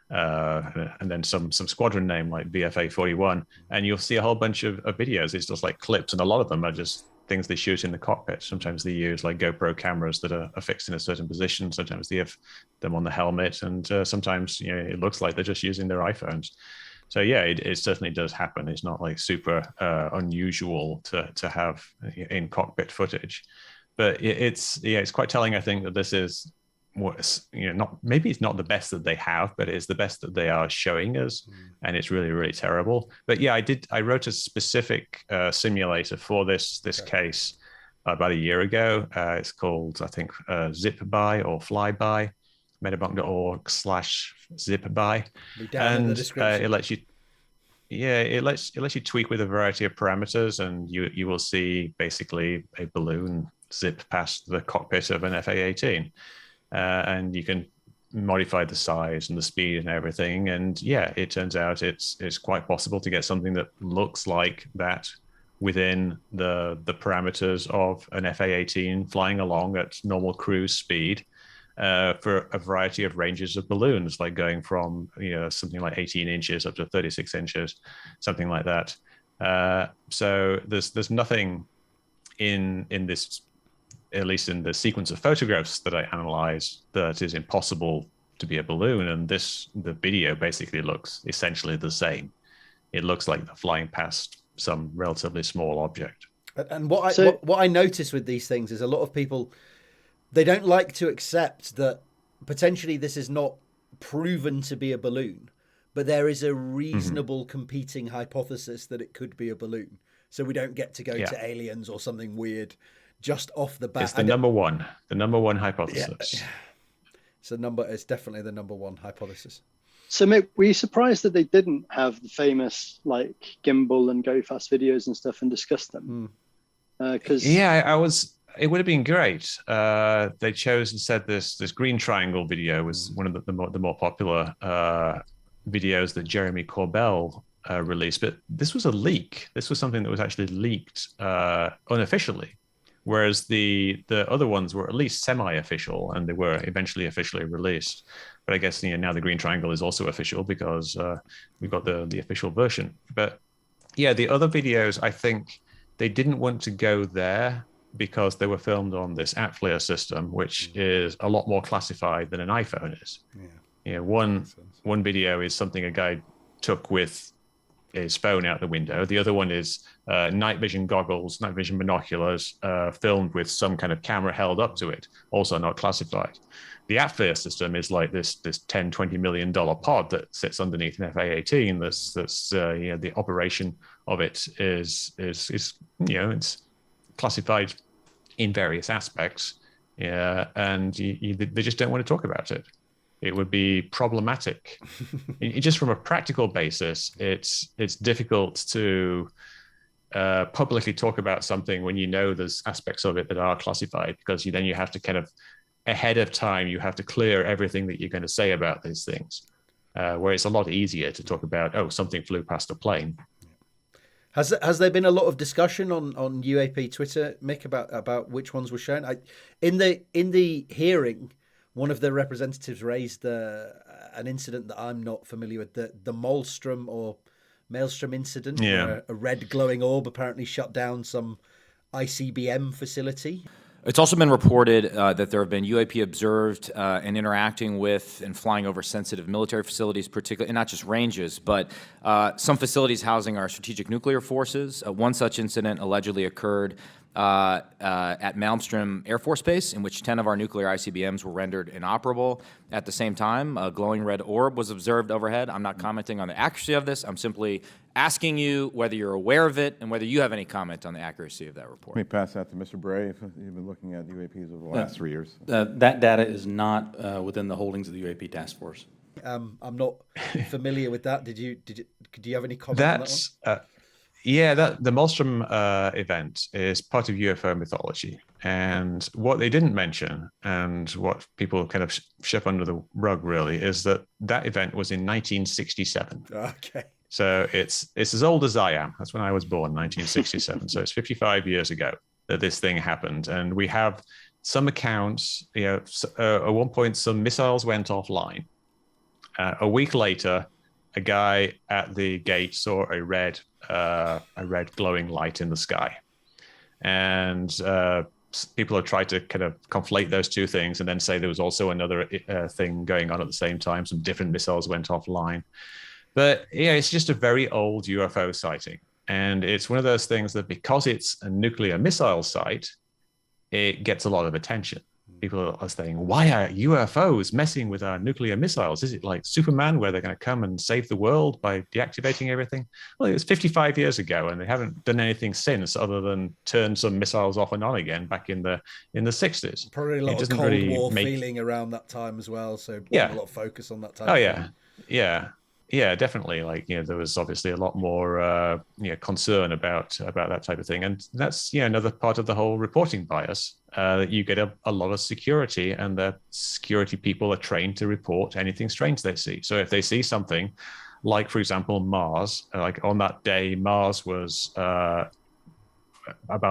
and then some squadron name like VFA 41, and you'll see a whole bunch of videos. It's just like clips, and a lot of them are just things they shoot in the cockpit. Sometimes they use like GoPro cameras that are fixed in a certain position. Sometimes they have them on the helmet, and sometimes it looks like they're just using their iPhones. So yeah, it certainly does happen. It's not like super unusual to have in cockpit footage, but it's quite telling, I think, that this is maybe it's not the best that they have, but it's the best that they are showing us, and it's really, really terrible. But yeah, I wrote a specific simulator for this case about a year ago. It's called, I think, Zip-By or Flyby, metabunk.org/zip-by, and it lets you tweak with a variety of parameters, and you will see basically a balloon zip past the cockpit of an FA-18. And you can modify the size and the speed and everything. And yeah, it turns out it's quite possible to get something that looks like that within the parameters of an FA-18 flying along at normal cruise speed for a variety of ranges of balloons, like going from something like 18 inches up to 36 inches, something like that. So there's nothing in this, at least in the sequence of photographs that I analyzed, that is impossible to be a balloon. And the video basically looks essentially the same. It looks like they're flying past some relatively small object.
And what I notice with these things is a lot of people, they don't like to accept that potentially this is not proven to be a balloon, but there is a reasonable competing hypothesis that it could be a balloon. So we don't get to go to aliens or something weird just off the bat.
It's the number one hypothesis.
Yeah. It's definitely the number one hypothesis.
So, Mick, were you surprised that they didn't have the famous like gimbal and go fast videos and stuff and discuss them? Because
I was. It would have been great. They chose instead this green triangle video was one of the more popular videos that Jeremy Corbell released. But this was a leak. This was something that was actually leaked unofficially. Whereas the other ones were at least semi-official, and they were eventually officially released. But I guess now the Green Triangle is also official because we've got the official version. But yeah, the other videos, I think they didn't want to go there because they were filmed on this AppFlare system, which is a lot more classified than an iPhone is. One video is something a guy took with his phone out the window. The other one is night vision goggles, night vision binoculars, filmed with some kind of camera held up to it, also not classified. The AppFlare system is like this $10-20 million pod that sits underneath an FA-18. That's the operation of it is it's classified in various aspects, and they just don't want to talk about it. It would be problematic. Just from a practical basis, it's difficult to publicly talk about something when there's aspects of it that are classified, because then you have to kind of ahead of time, you have to clear everything that you're going to say about these things. Where it's a lot easier to talk about, something flew past a plane.
Has there been a lot of discussion on UAP Twitter, Mick, about which ones were shown? In the hearing, one of the representatives raised an incident that I'm not familiar with, the Malmstrom Incident, where a red glowing orb apparently shut down some ICBM facility.
It's also been reported that there have been UAP observed and interacting with and flying over sensitive military facilities, particularly, and not just ranges, but some facilities housing our strategic nuclear forces. One such incident allegedly occurred at Malmstrom Air Force Base, in which 10 of our nuclear ICBMs were rendered inoperable. At the same time, a glowing red orb was observed overhead. I'm not commenting on the accuracy of this. I'm simply asking you whether you're aware of it and whether you have any comment on the accuracy of that report.
Let me pass that to Mr. Bray. If you've been looking at UAPs over the last 3 years.
That data is not within the holdings of the UAP Task Force.
I'm not familiar with that. Do you have any comment on that one?
Yeah, the Malmstrom event is part of UFO mythology. And what they didn't mention, and what people kind of shove under the rug really, is that event was in 1967.
Okay.
So it's as old as I am. That's when I was born, 1967. So it's 55 years ago that this thing happened. And we have some accounts, at one point some missiles went offline. A week later, a guy at the gate saw a red glowing light in the sky. And people have tried to kind of conflate those two things and then say there was also another thing going on at the same time. Some different missiles went offline. But yeah, it's just a very old UFO sighting. And it's one of those things that because it's a nuclear missile site, it gets a lot of attention. People are saying, why are UFOs messing with our nuclear missiles? Is it like Superman where they're going to come and save the world by deactivating everything? Well, it was 55 years ago, and they haven't done anything since other than turn some missiles off and on again back in the 60s.
Probably a lot of Cold War feeling around that time as well, so a lot of focus on that time.
Oh, yeah. Yeah, definitely. There was obviously a lot more, concern about that type of thing, and that's another part of the whole reporting bias. That you get a lot of security, and the security people are trained to report anything strange they see. So if they see something, like for example Mars, like on that day, Mars was about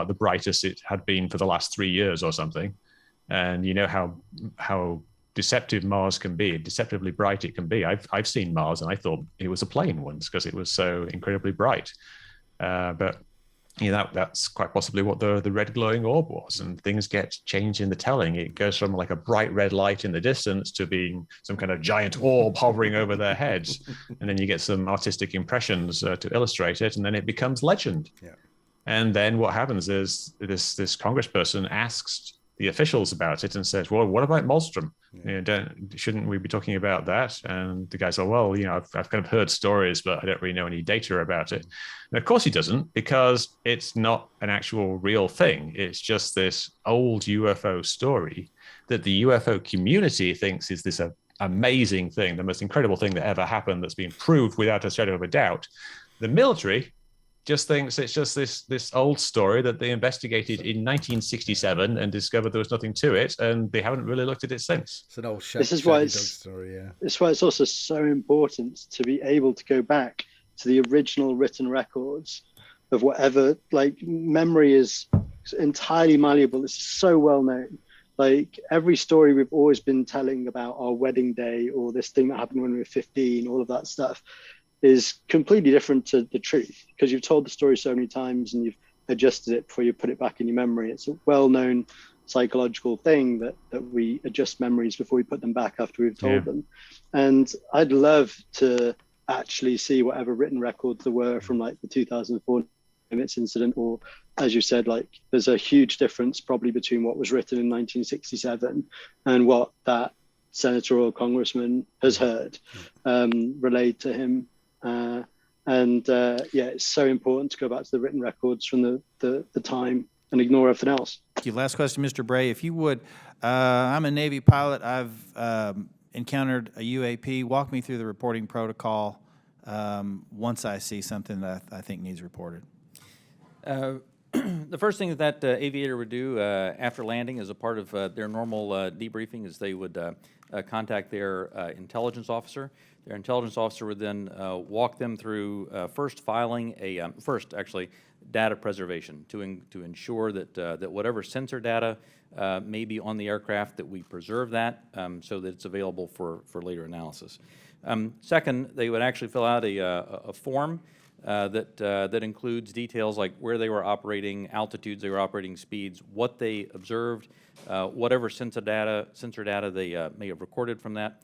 the brightest it had been for the last 3 years or something, and you know how deceptive Mars can be, deceptively bright it can be. I've seen Mars and I thought it was a plane once because it was so incredibly bright. But that's quite possibly what the red glowing orb was, and things get changed in the telling. It goes from like a bright red light in the distance to being some kind of giant orb hovering over their heads, and then you get some artistic impressions to illustrate it, and then it becomes legend.
Yeah.
And then what happens is this congressperson asks the officials about it and says, well, what about Malmstrom? Shouldn't we be talking about that? And the guy said, well, I've kind of heard stories, but I don't really know any data about it. And of course he doesn't, because it's not an actual real thing. It's just this old UFO story that the UFO community thinks is this amazing thing, the most incredible thing that ever happened that's been proved without a shadow of a doubt. The military just thinks it's just this old story that they investigated in 1967 and discovered there was nothing to it, and they haven't really looked at it since.
It's an old
This is why
story, yeah.
This is why it's also so important to be able to go back to the original written records of whatever. Memory is entirely malleable. It's so well known. Every story we've always been telling about our wedding day or this thing that happened when we were 15, all of that stuff is completely different to the truth, because you've told the story so many times and you've adjusted it before you put it back in your memory. It's a well-known psychological thing that we adjust memories before we put them back after we've told them. And I'd love to actually see whatever written records there were from the 2004 incident, or as you said, there's a huge difference probably between what was written in 1967 and what that senator or congressman has heard relayed to him. It's so important to go back to the written records from the time and ignore everything else.
Thank you. Last question, Mr. Bray, if you would. I'm a Navy pilot. I've encountered a UAP. Walk me through the reporting protocol once I see something that I think needs reported.
The first thing that aviator would do after landing as a part of their normal debriefing is they would contact their intelligence officer. Their intelligence officer would then walk them through first filing data preservation to ensure that whatever sensor data may be on the aircraft, that we preserve that so that it's available for later analysis. Second, they would actually fill out a form that includes details like where they were operating, altitudes they were operating, speeds, what they observed, whatever sensor data they may have recorded from that,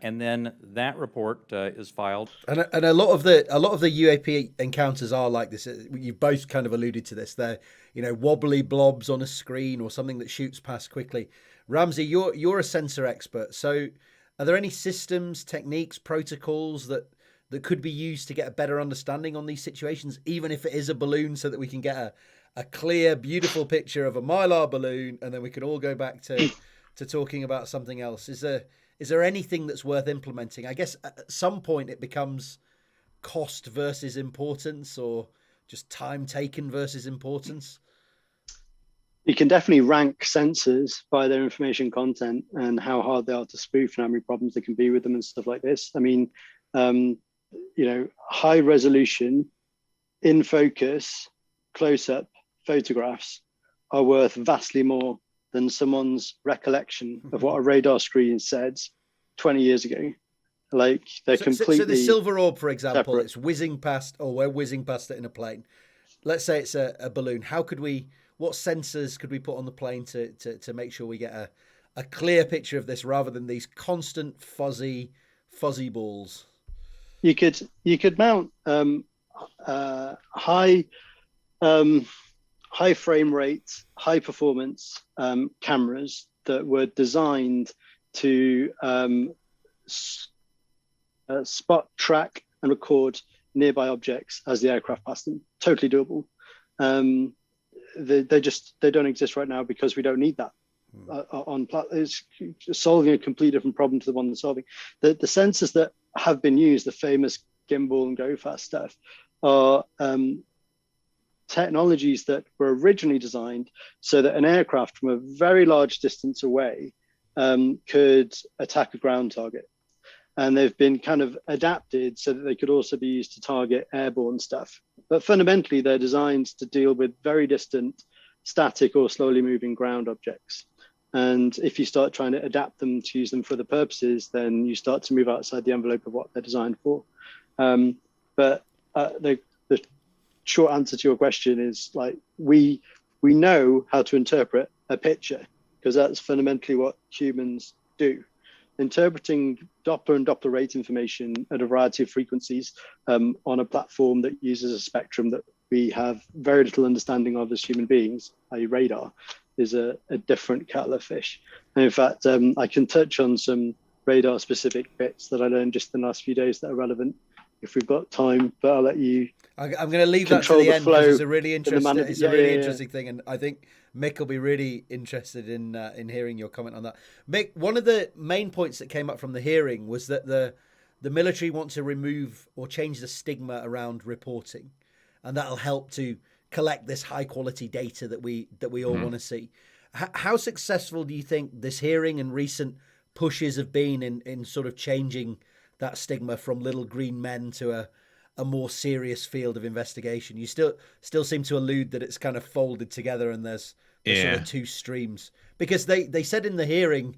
and then that report is filed.
And a lot of the UAP encounters are like this. You both kind of alluded to this. They're wobbly blobs on a screen or something that shoots past quickly. Ramsey, you're a sensor expert. So, are there any systems, techniques, protocols that could be used to get a better understanding on these situations, even if it is a balloon, so that we can get a clear, beautiful picture of a Mylar balloon, and then we can all go back to talking about something else? Is there anything that's worth implementing? I guess at some point it becomes cost versus importance, or just time taken versus importance.
You can definitely rank sensors by their information content and how hard they are to spoof and how many problems there can be with them and stuff like this. I mean, high resolution, in focus, close-up photographs are worth vastly more than someone's recollection of what a radar screen said 20 years ago. Like, they're completely
So the silver orb, for example,
separate.
it's whizzing past, or we're whizzing past it in a plane. Let's say it's a balloon. What sensors could we put on the plane to make sure we get a clear picture of this, rather than these constant fuzzy balls?
You could mount high frame rate, high performance cameras that were designed to spot, track, and record nearby objects as the aircraft pass them. Totally doable. They don't exist right now because we don't need that. It's solving a completely different problem to the one they're solving. The sensors that have been used, the famous gimbal and go fast stuff, are technologies that were originally designed so that an aircraft from a very large distance away could attack a ground target. And they've been kind of adapted so that they could also be used to target airborne stuff. But fundamentally, they're designed to deal with very distant, static or slowly moving ground objects. And if you start trying to adapt them to use them for the purposes, then you start to move outside the envelope of what they're designed for. But the short answer to your question is, like, we know how to interpret a picture, because that's fundamentally what humans do. Interpreting Doppler and Doppler rate information at a variety of frequencies on a platform that uses a spectrum that we have very little understanding of as human beings, i.e. radar, is a different kettle of fish. And in fact, I can touch on some radar specific bits that I learned just in the last few days that are relevant if we've got time, but I'll let you.
I'm going to leave that to the end, because it's a really interesting thing, and I think Mick will be really interested in hearing your comment on that. Mick, one of the main points that came up from the hearing was that the military want to remove or change the stigma around reporting, and that'll help to collect this high quality data that we all want to see. How successful do you think this hearing and recent pushes have been in sort of changing that stigma from little green men to a more serious field of investigation? You still seem to allude that it's kind of folded together and there's sort of two streams, because they said in the hearing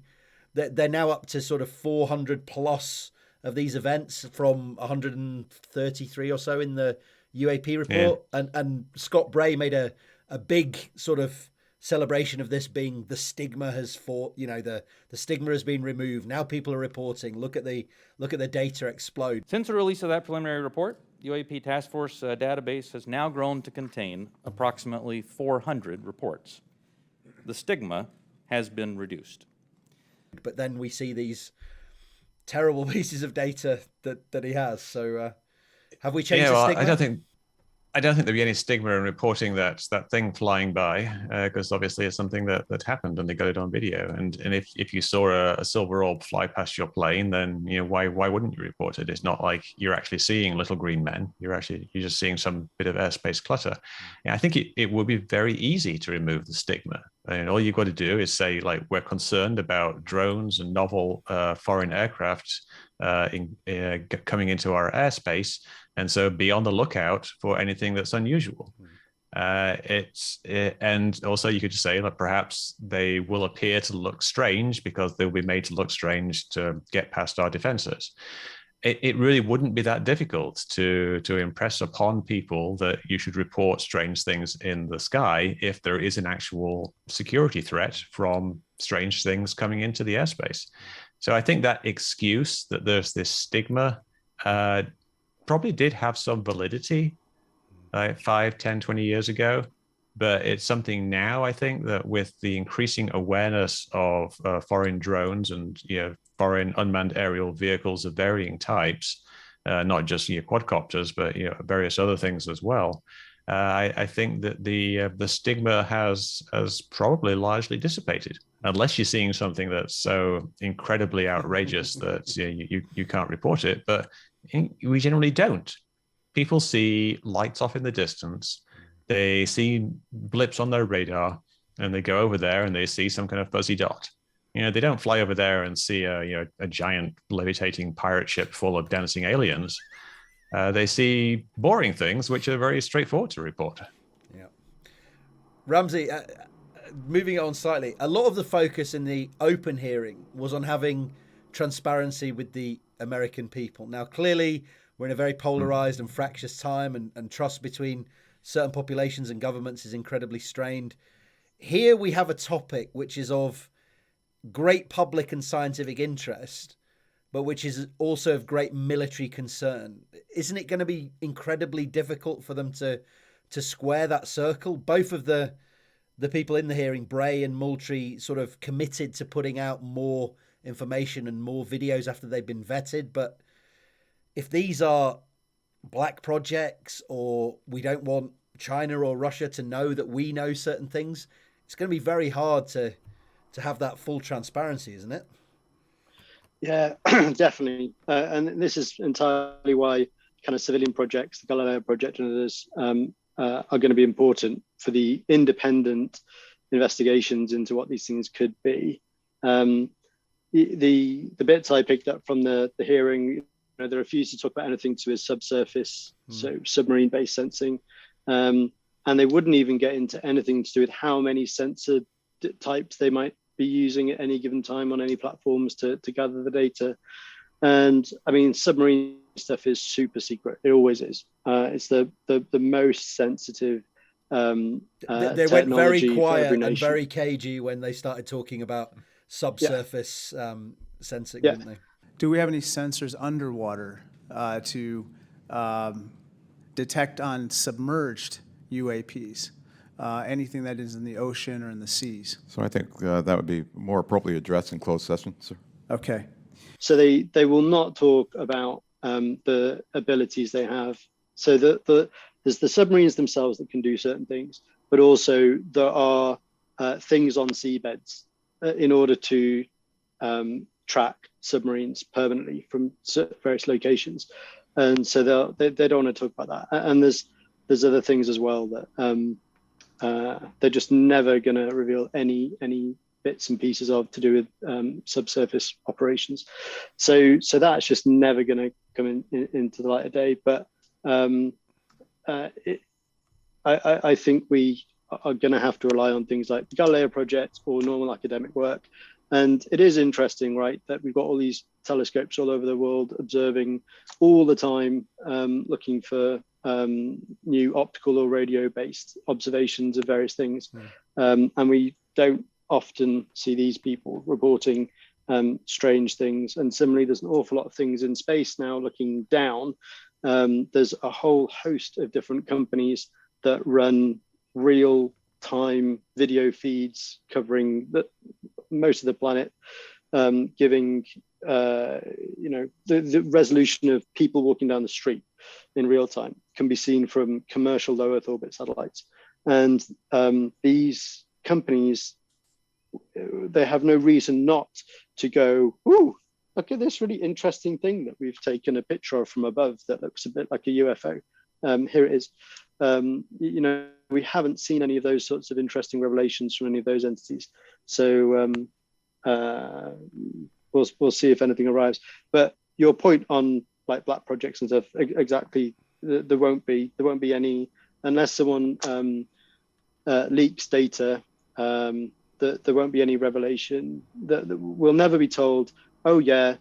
that they're now up to sort of 400 plus of these events from 133 or so in the UAP report. And Scott Bray made a big sort of celebration of this being the stigma has the stigma has been removed. Now people are reporting. Look at the data explode.
Since the release of that preliminary report, UAP Task Force database has now grown to contain approximately 400 reports. The stigma has been reduced.
But then we see these terrible pieces of data that he has. So have we changed the stigma?
I don't think there'd be any stigma in reporting that thing flying by, because obviously it's something that happened and they got it on video. And if you saw a silver orb fly past your plane, then why wouldn't you report it? It's not like you're actually seeing little green men. You're just seeing some bit of airspace clutter. And I think it would be very easy to remove the stigma. And all you've got to do is say, like, we're concerned about drones and novel foreign aircraft coming into our airspace, and so be on the lookout for anything that's unusual. And also you could just say, like, perhaps they will appear to look strange because they'll be made to look strange to get past our defenses. it really wouldn't be that difficult to impress upon people that you should report strange things in the sky if there is an actual security threat from strange things coming into the airspace. So I think that excuse that there's this stigma probably did have some validity 5, 10, 20 years ago. But it's something now, I think, that with the increasing awareness of foreign drones and foreign unmanned aerial vehicles of varying types, not just quadcopters, but various other things as well, I think that the stigma has probably largely dissipated, unless you're seeing something that's so incredibly outrageous that you can't report it. But we generally don't. People see lights off in the distance. They see blips on their radar, and they go over there and they see some kind of fuzzy dot. They don't fly over there and see a giant levitating pirate ship full of dancing aliens. They see boring things, which are very straightforward to report.
Yeah. Ramsey, moving on slightly, a lot of the focus in the open hearing was on having transparency with the American people. Now, clearly, we're in a very polarized and fractious time, and trust between certain populations and governments is incredibly strained. Here we have a topic which is of great public and scientific interest, but which is also of great military concern. Isn't it going to be incredibly difficult for them to square that circle? Both of the people in the hearing, Bray and Moultrie, sort of committed to putting out more information and more videos after they've been vetted. But if these are black projects, or we don't want China or Russia to know that we know certain things, it's going to be very hard to have that full transparency, isn't it?
Yeah, definitely. And this is entirely why kind of civilian projects, the Galileo project and others, are going to be important for the independent investigations into what these things could be. The bits I picked up from the hearing, they refused to talk about anything to do with subsurface, so submarine-based sensing, and they wouldn't even get into anything to do with how many sensor types they might be using at any given time on any platforms to gather the data. And I mean, submarine stuff is super secret. It always is. It's the most sensitive.
They went very quiet and very cagey when they started talking about subsurface sensing, didn't they?
Do we have any sensors underwater to detect on submerged UAPs? Anything that is in the ocean or in the seas?
So I think that would be more appropriately addressed in closed session, sir.
Okay.
So they will not talk about the abilities they have. So there's the submarines themselves that can do certain things, but also there are things on seabeds in order to track submarines permanently from various locations. And so they don't want to talk about that. And there's other things as well that they're just never going to reveal any bits and pieces of to do with subsurface operations. So that's just never going to come into the light of day. But I think we are going to have to rely on things like the Galileo project or normal academic work. And it is interesting, right, that we've got all these telescopes all over the world observing all the time, looking for new optical or radio-based observations of various things. And we don't often see these people reporting strange things. And similarly, there's an awful lot of things in space now looking down. There's a whole host of different companies that run real-time video feeds covering most of the planet, giving the resolution of people walking down the street in real time can be seen from commercial low Earth orbit satellites. And these companies, they have no reason not to go, ooh, look at this really interesting thing that we've taken a picture of from above that looks a bit like a UFO. Here it is. We haven't seen any of those sorts of interesting revelations from any of those entities. So we'll see if anything arrives. But your point on like black projects and stuff, exactly. There won't be any unless someone leaks data. There won't be any revelation. That we'll never be told, oh yeah,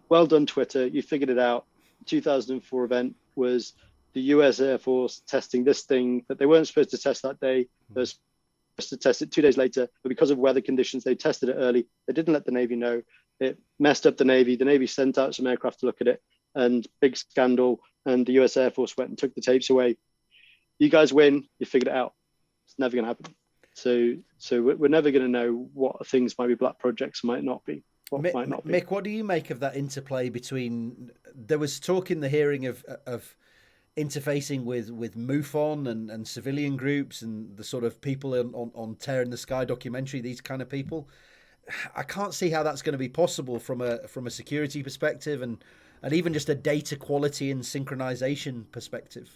well done, Twitter. You figured it out. 2004 event was the US Air Force testing this thing that they weren't supposed to test that day. They were supposed to test it 2 days later, but because of weather conditions, they tested it early. They didn't let the Navy know. It messed up the Navy. The Navy sent out some aircraft to look at it, and big scandal. And the US Air Force went and took the tapes away. You guys win. You figured it out. It's never going to happen. So we're never going to know what things might be black projects, might not be. Might not be.
Mick, what do you make of that interplay between? There was talk in the hearing of interfacing with MUFON and civilian groups and the sort of people on Tear in the Sky documentary. These kind of people. I can't see how that's going to be possible from a security perspective and even just a data quality and synchronization perspective.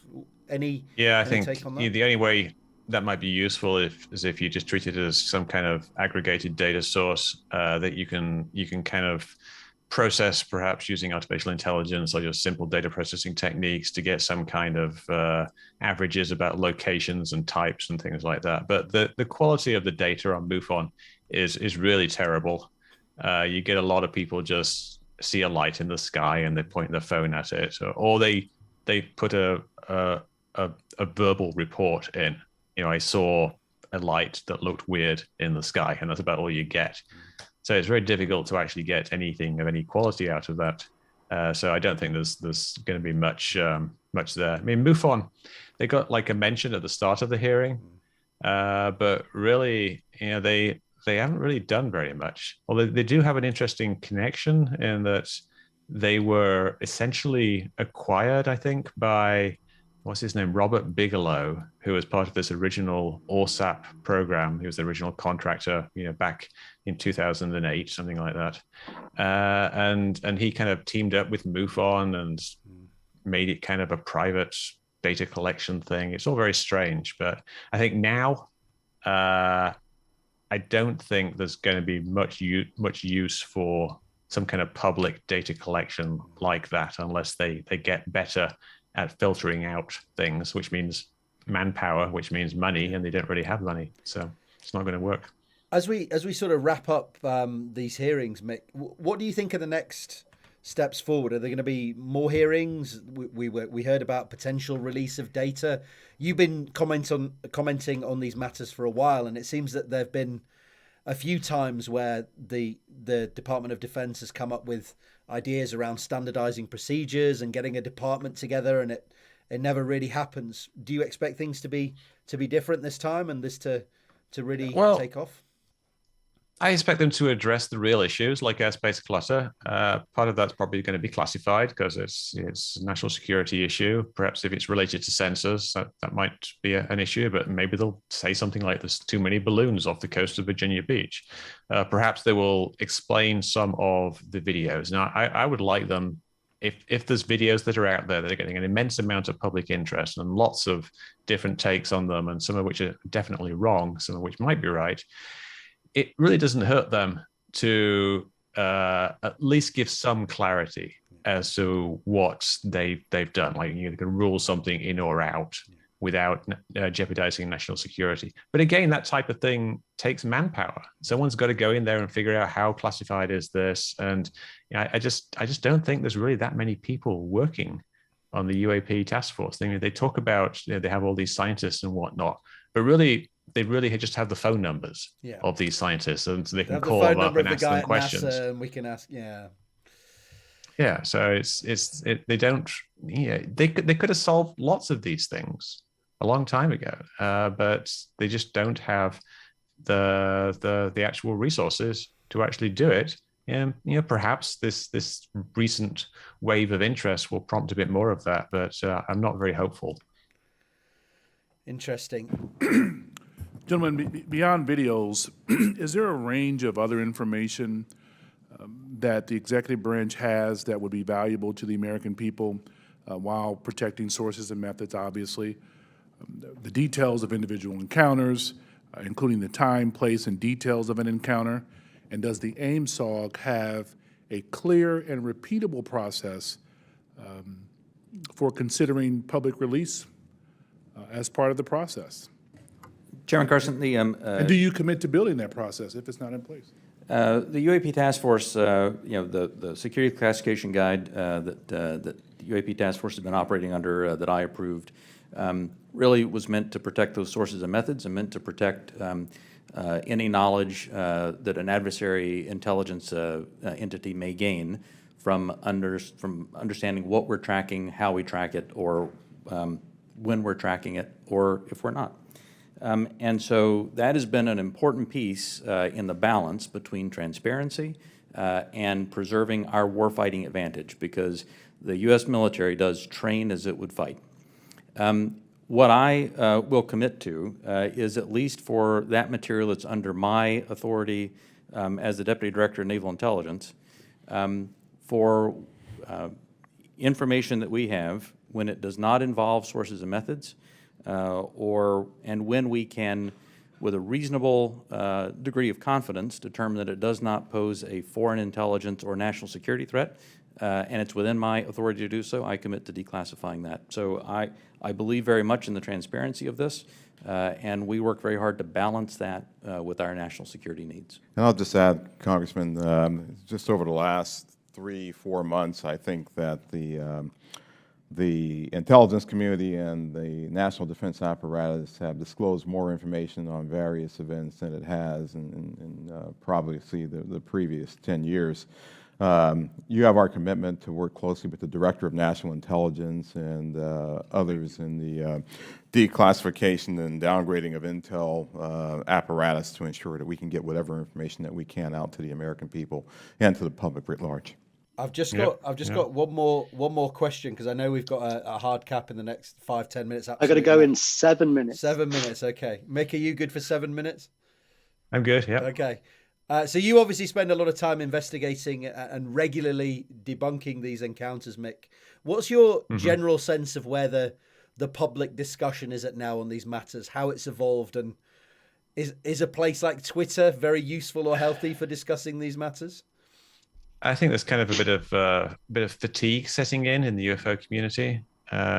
Any
think
take on that?
The only way that might be useful is if you just treat it as some kind of aggregated data source that you can kind of process, perhaps using artificial intelligence or just simple data processing techniques to get some kind of averages about locations and types and things like that. But the quality of the data on MUFON is really terrible. You get a lot of people just see a light in the sky and they point their phone at it, or they put a verbal report in. I saw a light that looked weird in the sky, and that's about all you get. So it's very difficult to actually get anything of any quality out of that. So I don't think there's going to be much there. I mean, MUFON, they got like a mention at the start of the hearing, but really, they haven't really done very much. Although they do have an interesting connection in that they were essentially acquired, I think, by what's his name, Robert Bigelow, who was part of this original ORSAP program. He was the original contractor, back in 2008, something like that. And he kind of teamed up with MUFON and made it kind of a private data collection thing. It's all very strange, but I think now I don't think there's going to be much use for some kind of public data collection like that unless they get better at filtering out things, which means manpower, which means money, and they don't really have money, so it's not going to work.
As we sort of wrap up these hearings, Mick, what do you think are the next steps forward? Are there going to be more hearings? We heard about potential release of data. You've been commenting on these matters for a while, and it seems that there've been a few times where the Department of Defense has come up with ideas around standardizing procedures and getting a department together, and it never really happens. Do you expect things to be different this time and this to really take off?
I expect them to address the real issues like airspace clutter. Part of that's probably going to be classified because it's a national security issue. Perhaps if it's related to sensors, that might be an issue, but maybe they'll say something like there's too many balloons off the coast of Virginia Beach. Perhaps they will explain some of the videos. Now, I would like them, if there's videos that are out there that are getting an immense amount of public interest and lots of different takes on them, and some of which are definitely wrong, some of which might be right, it really doesn't hurt them to at least give some clarity as to what they've done. Like you can rule something in or out without jeopardizing national security. But again, that type of thing takes manpower. Someone's got to go in there and figure out how classified is this. And I just don't think there's really that many people working on the UAP Task Force. They talk about they have all these scientists and whatnot, but really, they really just have the phone numbers of these scientists, and so they can call them up and ask them questions.
And we can ask,
yeah. So they don't. They could have solved lots of these things a long time ago, but they just don't have the actual resources to actually do it. And perhaps this recent wave of interest will prompt a bit more of that, but I'm not very hopeful.
Interesting.
Gentlemen, beyond videos, is there a range of other information that the executive branch has that would be valuable to the American people while protecting sources and methods, obviously? The details of individual encounters, including the time, place, and details of an encounter. And does the AIMSOG have a clear and repeatable process for considering public release as part of the process?
Chairman Carson,
and do you commit to building that process if it's not in place?
The UAP Task Force, the security classification guide that UAP Task Force has been operating under that I approved really was meant to protect those sources and methods and meant to protect any knowledge that an adversary intelligence entity may gain from understanding what we're tracking, how we track it, or when we're tracking it, or if we're not. And so that has been an important piece in the balance between transparency and preserving our warfighting advantage, because the U.S. military does train as it would fight. What I will commit to is, at least for that material that's under my authority as the Deputy Director of Naval Intelligence, for information that we have when it does not involve sources and methods, and when we can, with a reasonable degree of confidence, determine that it does not pose a foreign intelligence or national security threat, and it's within my authority to do so, I commit to declassifying that. So I believe very much in the transparency of this, and we work very hard to balance that with our national security needs.
And I'll just add, Congressman, just over the last 3-4 months, I think that the intelligence community and the national defense apparatus have disclosed more information on various events than it has in probably the previous 10 years. You have our commitment to work closely with the Director of National Intelligence and others in the declassification and downgrading of intel apparatus to ensure that we can get whatever information that we can out to the American people and to the public writ large.
I've just got one more question, because I know we've got a hard cap in the next 5-10 minutes.
I got to go in 7 minutes.
7 minutes, okay. Mick, are you good for 7 minutes?
I'm good. Yeah.
Okay. So you obviously spend a lot of time investigating and regularly debunking these encounters, Mick. What's your general sense of where the public discussion is at now on these matters, how it's evolved, and is a place like Twitter very useful or healthy for discussing these matters?
I think there's kind of a bit of fatigue setting in the UFO community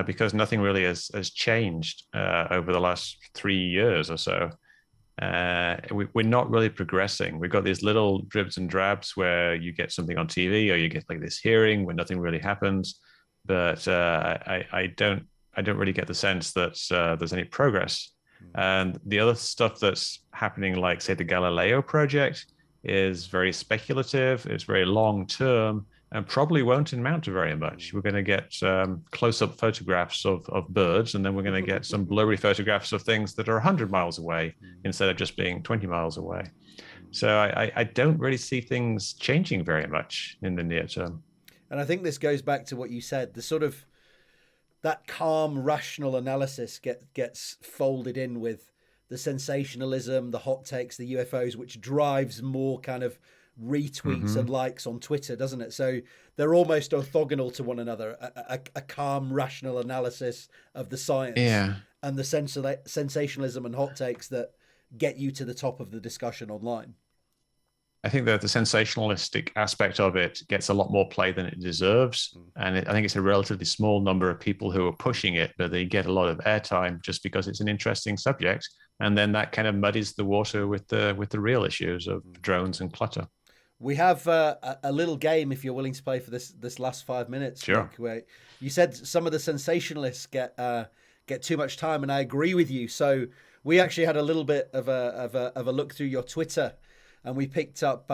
because nothing really has changed over the last 3 years or so. We're not really progressing. We've got these little dribs and drabs where you get something on TV or you get like this hearing where nothing really happens. But I don't really get the sense that there's any progress. And the other stuff that's happening, like say the Galileo project, is very speculative, it's very long term, and probably won't amount to very much. We're going to get close-up photographs of birds, and then we're going to get some blurry photographs of things that are 100 miles away instead of just being 20 miles away. So I don't really see things changing very much in the near term.
And I think this goes back to what you said, the sort of that calm, rational analysis gets folded in with the sensationalism, the hot takes, the UFOs, which drives more kind of retweets and likes on Twitter, doesn't it? So they're almost orthogonal to one another, a calm, rational analysis of the science and the sensationalism and hot takes that get you to the top of the discussion online.
I think that the sensationalistic aspect of it gets a lot more play than it deserves. And I think it's a relatively small number of people who are pushing it, but they get a lot of airtime just because it's an interesting subject. And then that kind of muddies the water with the real issues of drones and clutter.
We have a little game, if you're willing to play for this last 5 minutes.
Sure.
Nick, where you said some of the sensationalists get too much time, and I agree with you. So we actually had a little bit of a look through your Twitter, and we picked up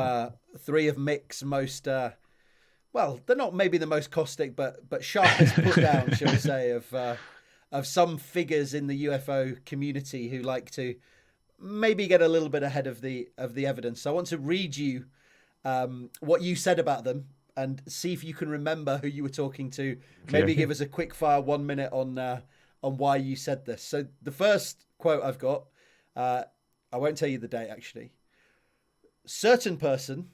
3 of Mick's most well, they're not maybe the most caustic, but sharpest put down, shall we say, of some figures in the UFO community who like to maybe get a little bit ahead of the evidence. So I want to read you what you said about them and see if you can remember who you were talking to. Maybe give us a quick fire 1 minute on why you said this. So the first quote I've got, I won't tell you the date actually. Certain person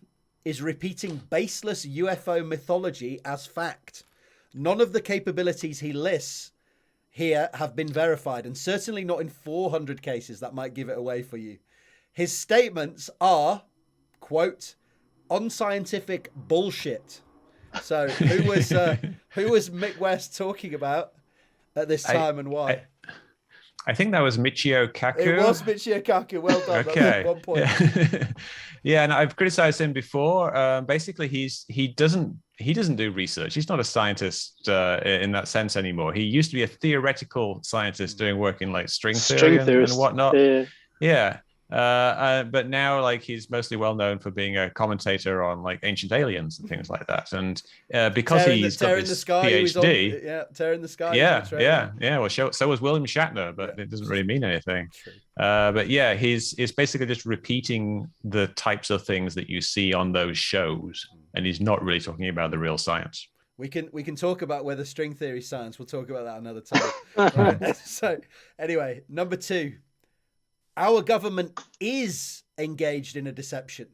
is repeating baseless UFO mythology as fact. None of the capabilities he lists here have been verified, and certainly not in 400 cases. That might give it away for you. His statements are, quote, unscientific bullshit. So who was Mick West talking about at this time and why?
I think that was Michio Kaku.
It was Michio Kaku. Well done.
Okay.
That's 1 point.
Yeah. Yeah, and I've criticized him before. Basically, he doesn't do research. He's not a scientist in that sense anymore. He used to be a theoretical scientist doing work in like string theory and whatnot. Yeah. But now, like, he's mostly well known for being a commentator on like ancient aliens and things like that. And because he's got this PhD,
Tearing the Sky.
Yeah. Well, so was William Shatner, but it doesn't really mean anything. But yeah, he's basically just repeating the types of things that you see on those shows, and he's not really talking about the real science.
We can talk about whether string theory is science. We'll talk about that another time. Right? So anyway, number 2. Our government is engaged in a deception.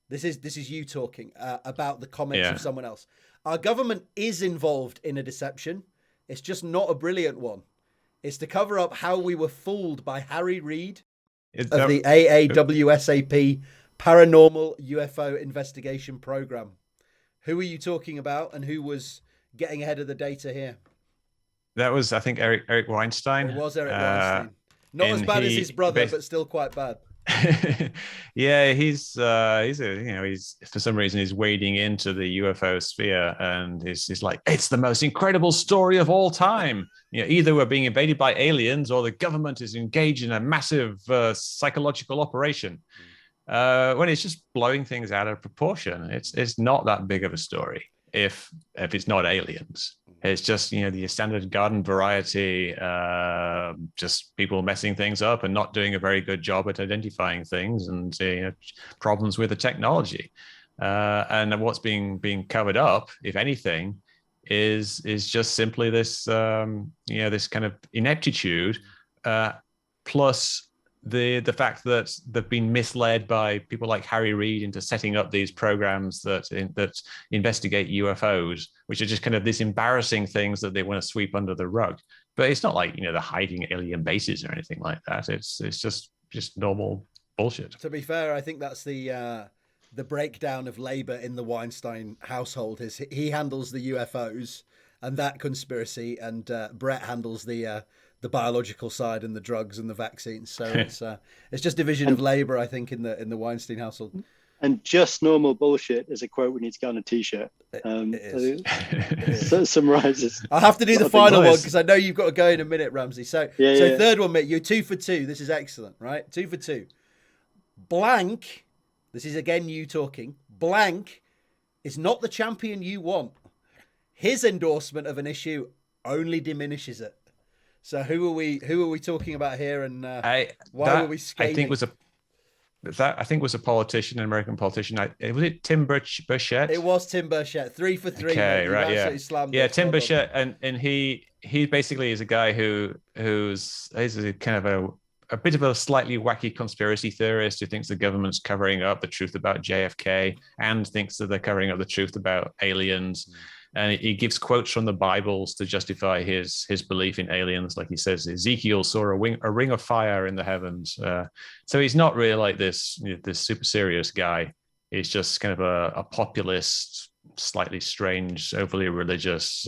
This is you talking about the comments of someone else. Our government is involved in a deception. It's just not a brilliant one. It's to cover up how we were fooled by Harry Reid of the AAWSAP Paranormal UFO Investigation Program. Who are you talking about, and who was getting ahead of the data here?
That was, I think, Eric Weinstein.
It was Eric Weinstein. Not as bad as his brother, but still quite bad.
Yeah, he's for some reason he's wading into the UFO sphere, and he's like, it's the most incredible story of all time. Either we're being invaded by aliens or the government is engaged in a massive psychological operation. When it's just blowing things out of proportion. It's not that big of a story if it's not aliens. It's just, the standard garden variety, just people messing things up and not doing a very good job at identifying things and problems with the technology. And what's being covered up, if anything, is just simply this, this kind of ineptitude, plus the fact that they've been misled by people like Harry Reid into setting up these programs that investigate UFOs, which are just kind of these embarrassing things that they want to sweep under the rug. But it's not like they're hiding alien bases or anything like that. It's just normal bullshit.
To be fair, I think that's the breakdown of labor in the Weinstein household. Is he handles the UFOs and that conspiracy, and Brett handles the biological side and the drugs and the vaccines. So it's just division of labor, I think, in the Weinstein household.
And just normal bullshit is a quote we need to get on a T-shirt. So it summarizes.
I'll have to do the final one because I know you've got to go in a minute, Ramsey. So third one, Mick, you're 2 for 2. This is excellent, right? 2 for 2. Blank, this is again you talking, blank is not the champion you want. His endorsement of an issue only diminishes it. So who are we talking about here, and why were we scathing?
I think was a politician, an American politician. Was it Tim Burchett?
It was Tim Burchett. 3 for 3.
Okay, right, yeah. Tim
well
Burchett, and he basically is a guy who's a kind of a bit of a slightly wacky conspiracy theorist who thinks the government's covering up the truth about JFK and thinks that they're covering up the truth about aliens. And he gives quotes from the Bibles to justify his belief in aliens. Like he says, Ezekiel saw a ring of fire in the heavens. So he's not really like this super serious guy. He's just kind of a populist, slightly strange, overly religious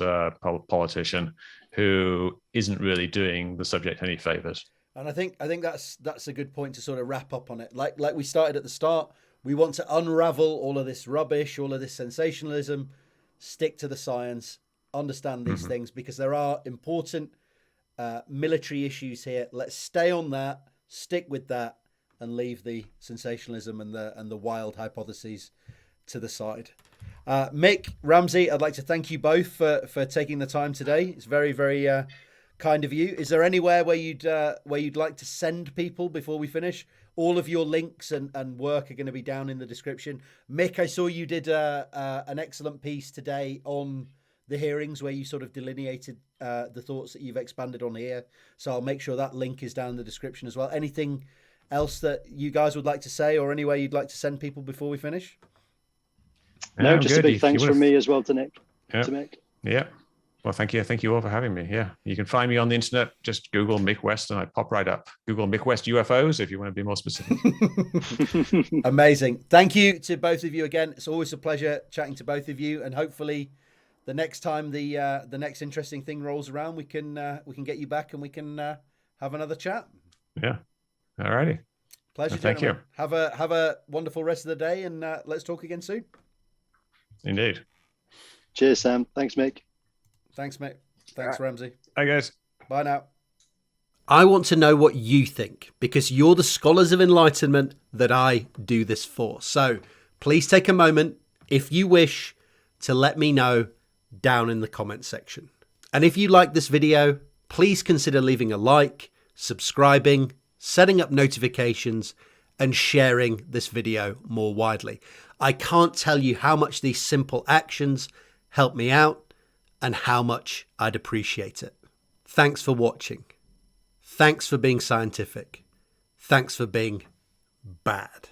politician who isn't really doing the subject any favors.
And I think that's a good point to sort of wrap up on it. Like we started at the start, we want to unravel all of this rubbish, all of this sensationalism. Stick to the science, understand these things, because there are important military issues here. Let's stay on that, stick with that, and leave the sensationalism and the wild hypotheses to the side. Mick, Ramsey, I'd like to thank you both for taking the time today. It's very, very kind of you. Is there anywhere where you'd like to send people before we finish? All of your links and work are going to be down in the description. Mick, I saw you did an excellent piece today on the hearings where you sort of delineated the thoughts that you've expanded on here. So I'll make sure that link is down in the description as well. Anything else that you guys would like to say, or anywhere you'd like to send people before we finish?
No, just a big thanks from me as well to Nick.
Yeah.
To Mick.
Yeah. Well, thank you. Thank you all for having me. Yeah. You can find me on the internet. Just Google Mick West and I pop right up. Google Mick West UFOs if you want to be more specific.
Amazing. Thank you to both of you again. It's always a pleasure chatting to both of you. And hopefully the next time the next interesting thing rolls around, we can get you back and we can have have another chat.
Yeah. All righty.
Pleasure,
Thank you.
gentlemen. Have a wonderful rest of the day, and let's talk again soon.
Indeed.
Cheers, Sam. Thanks, Mick.
Thanks, Mick. Thanks, Ramsey.
Bye, guys.
Bye now. I want to know what you think, because you're the scholars of enlightenment that I do this for. So please take a moment, if you wish, to let me know down in the comment section. And if you like this video, please consider leaving a like, subscribing, setting up notifications, and sharing this video more widely. I can't tell you how much these simple actions help me out and how much I'd appreciate it. Thanks for watching. Thanks for being scientific. Thanks for being bad.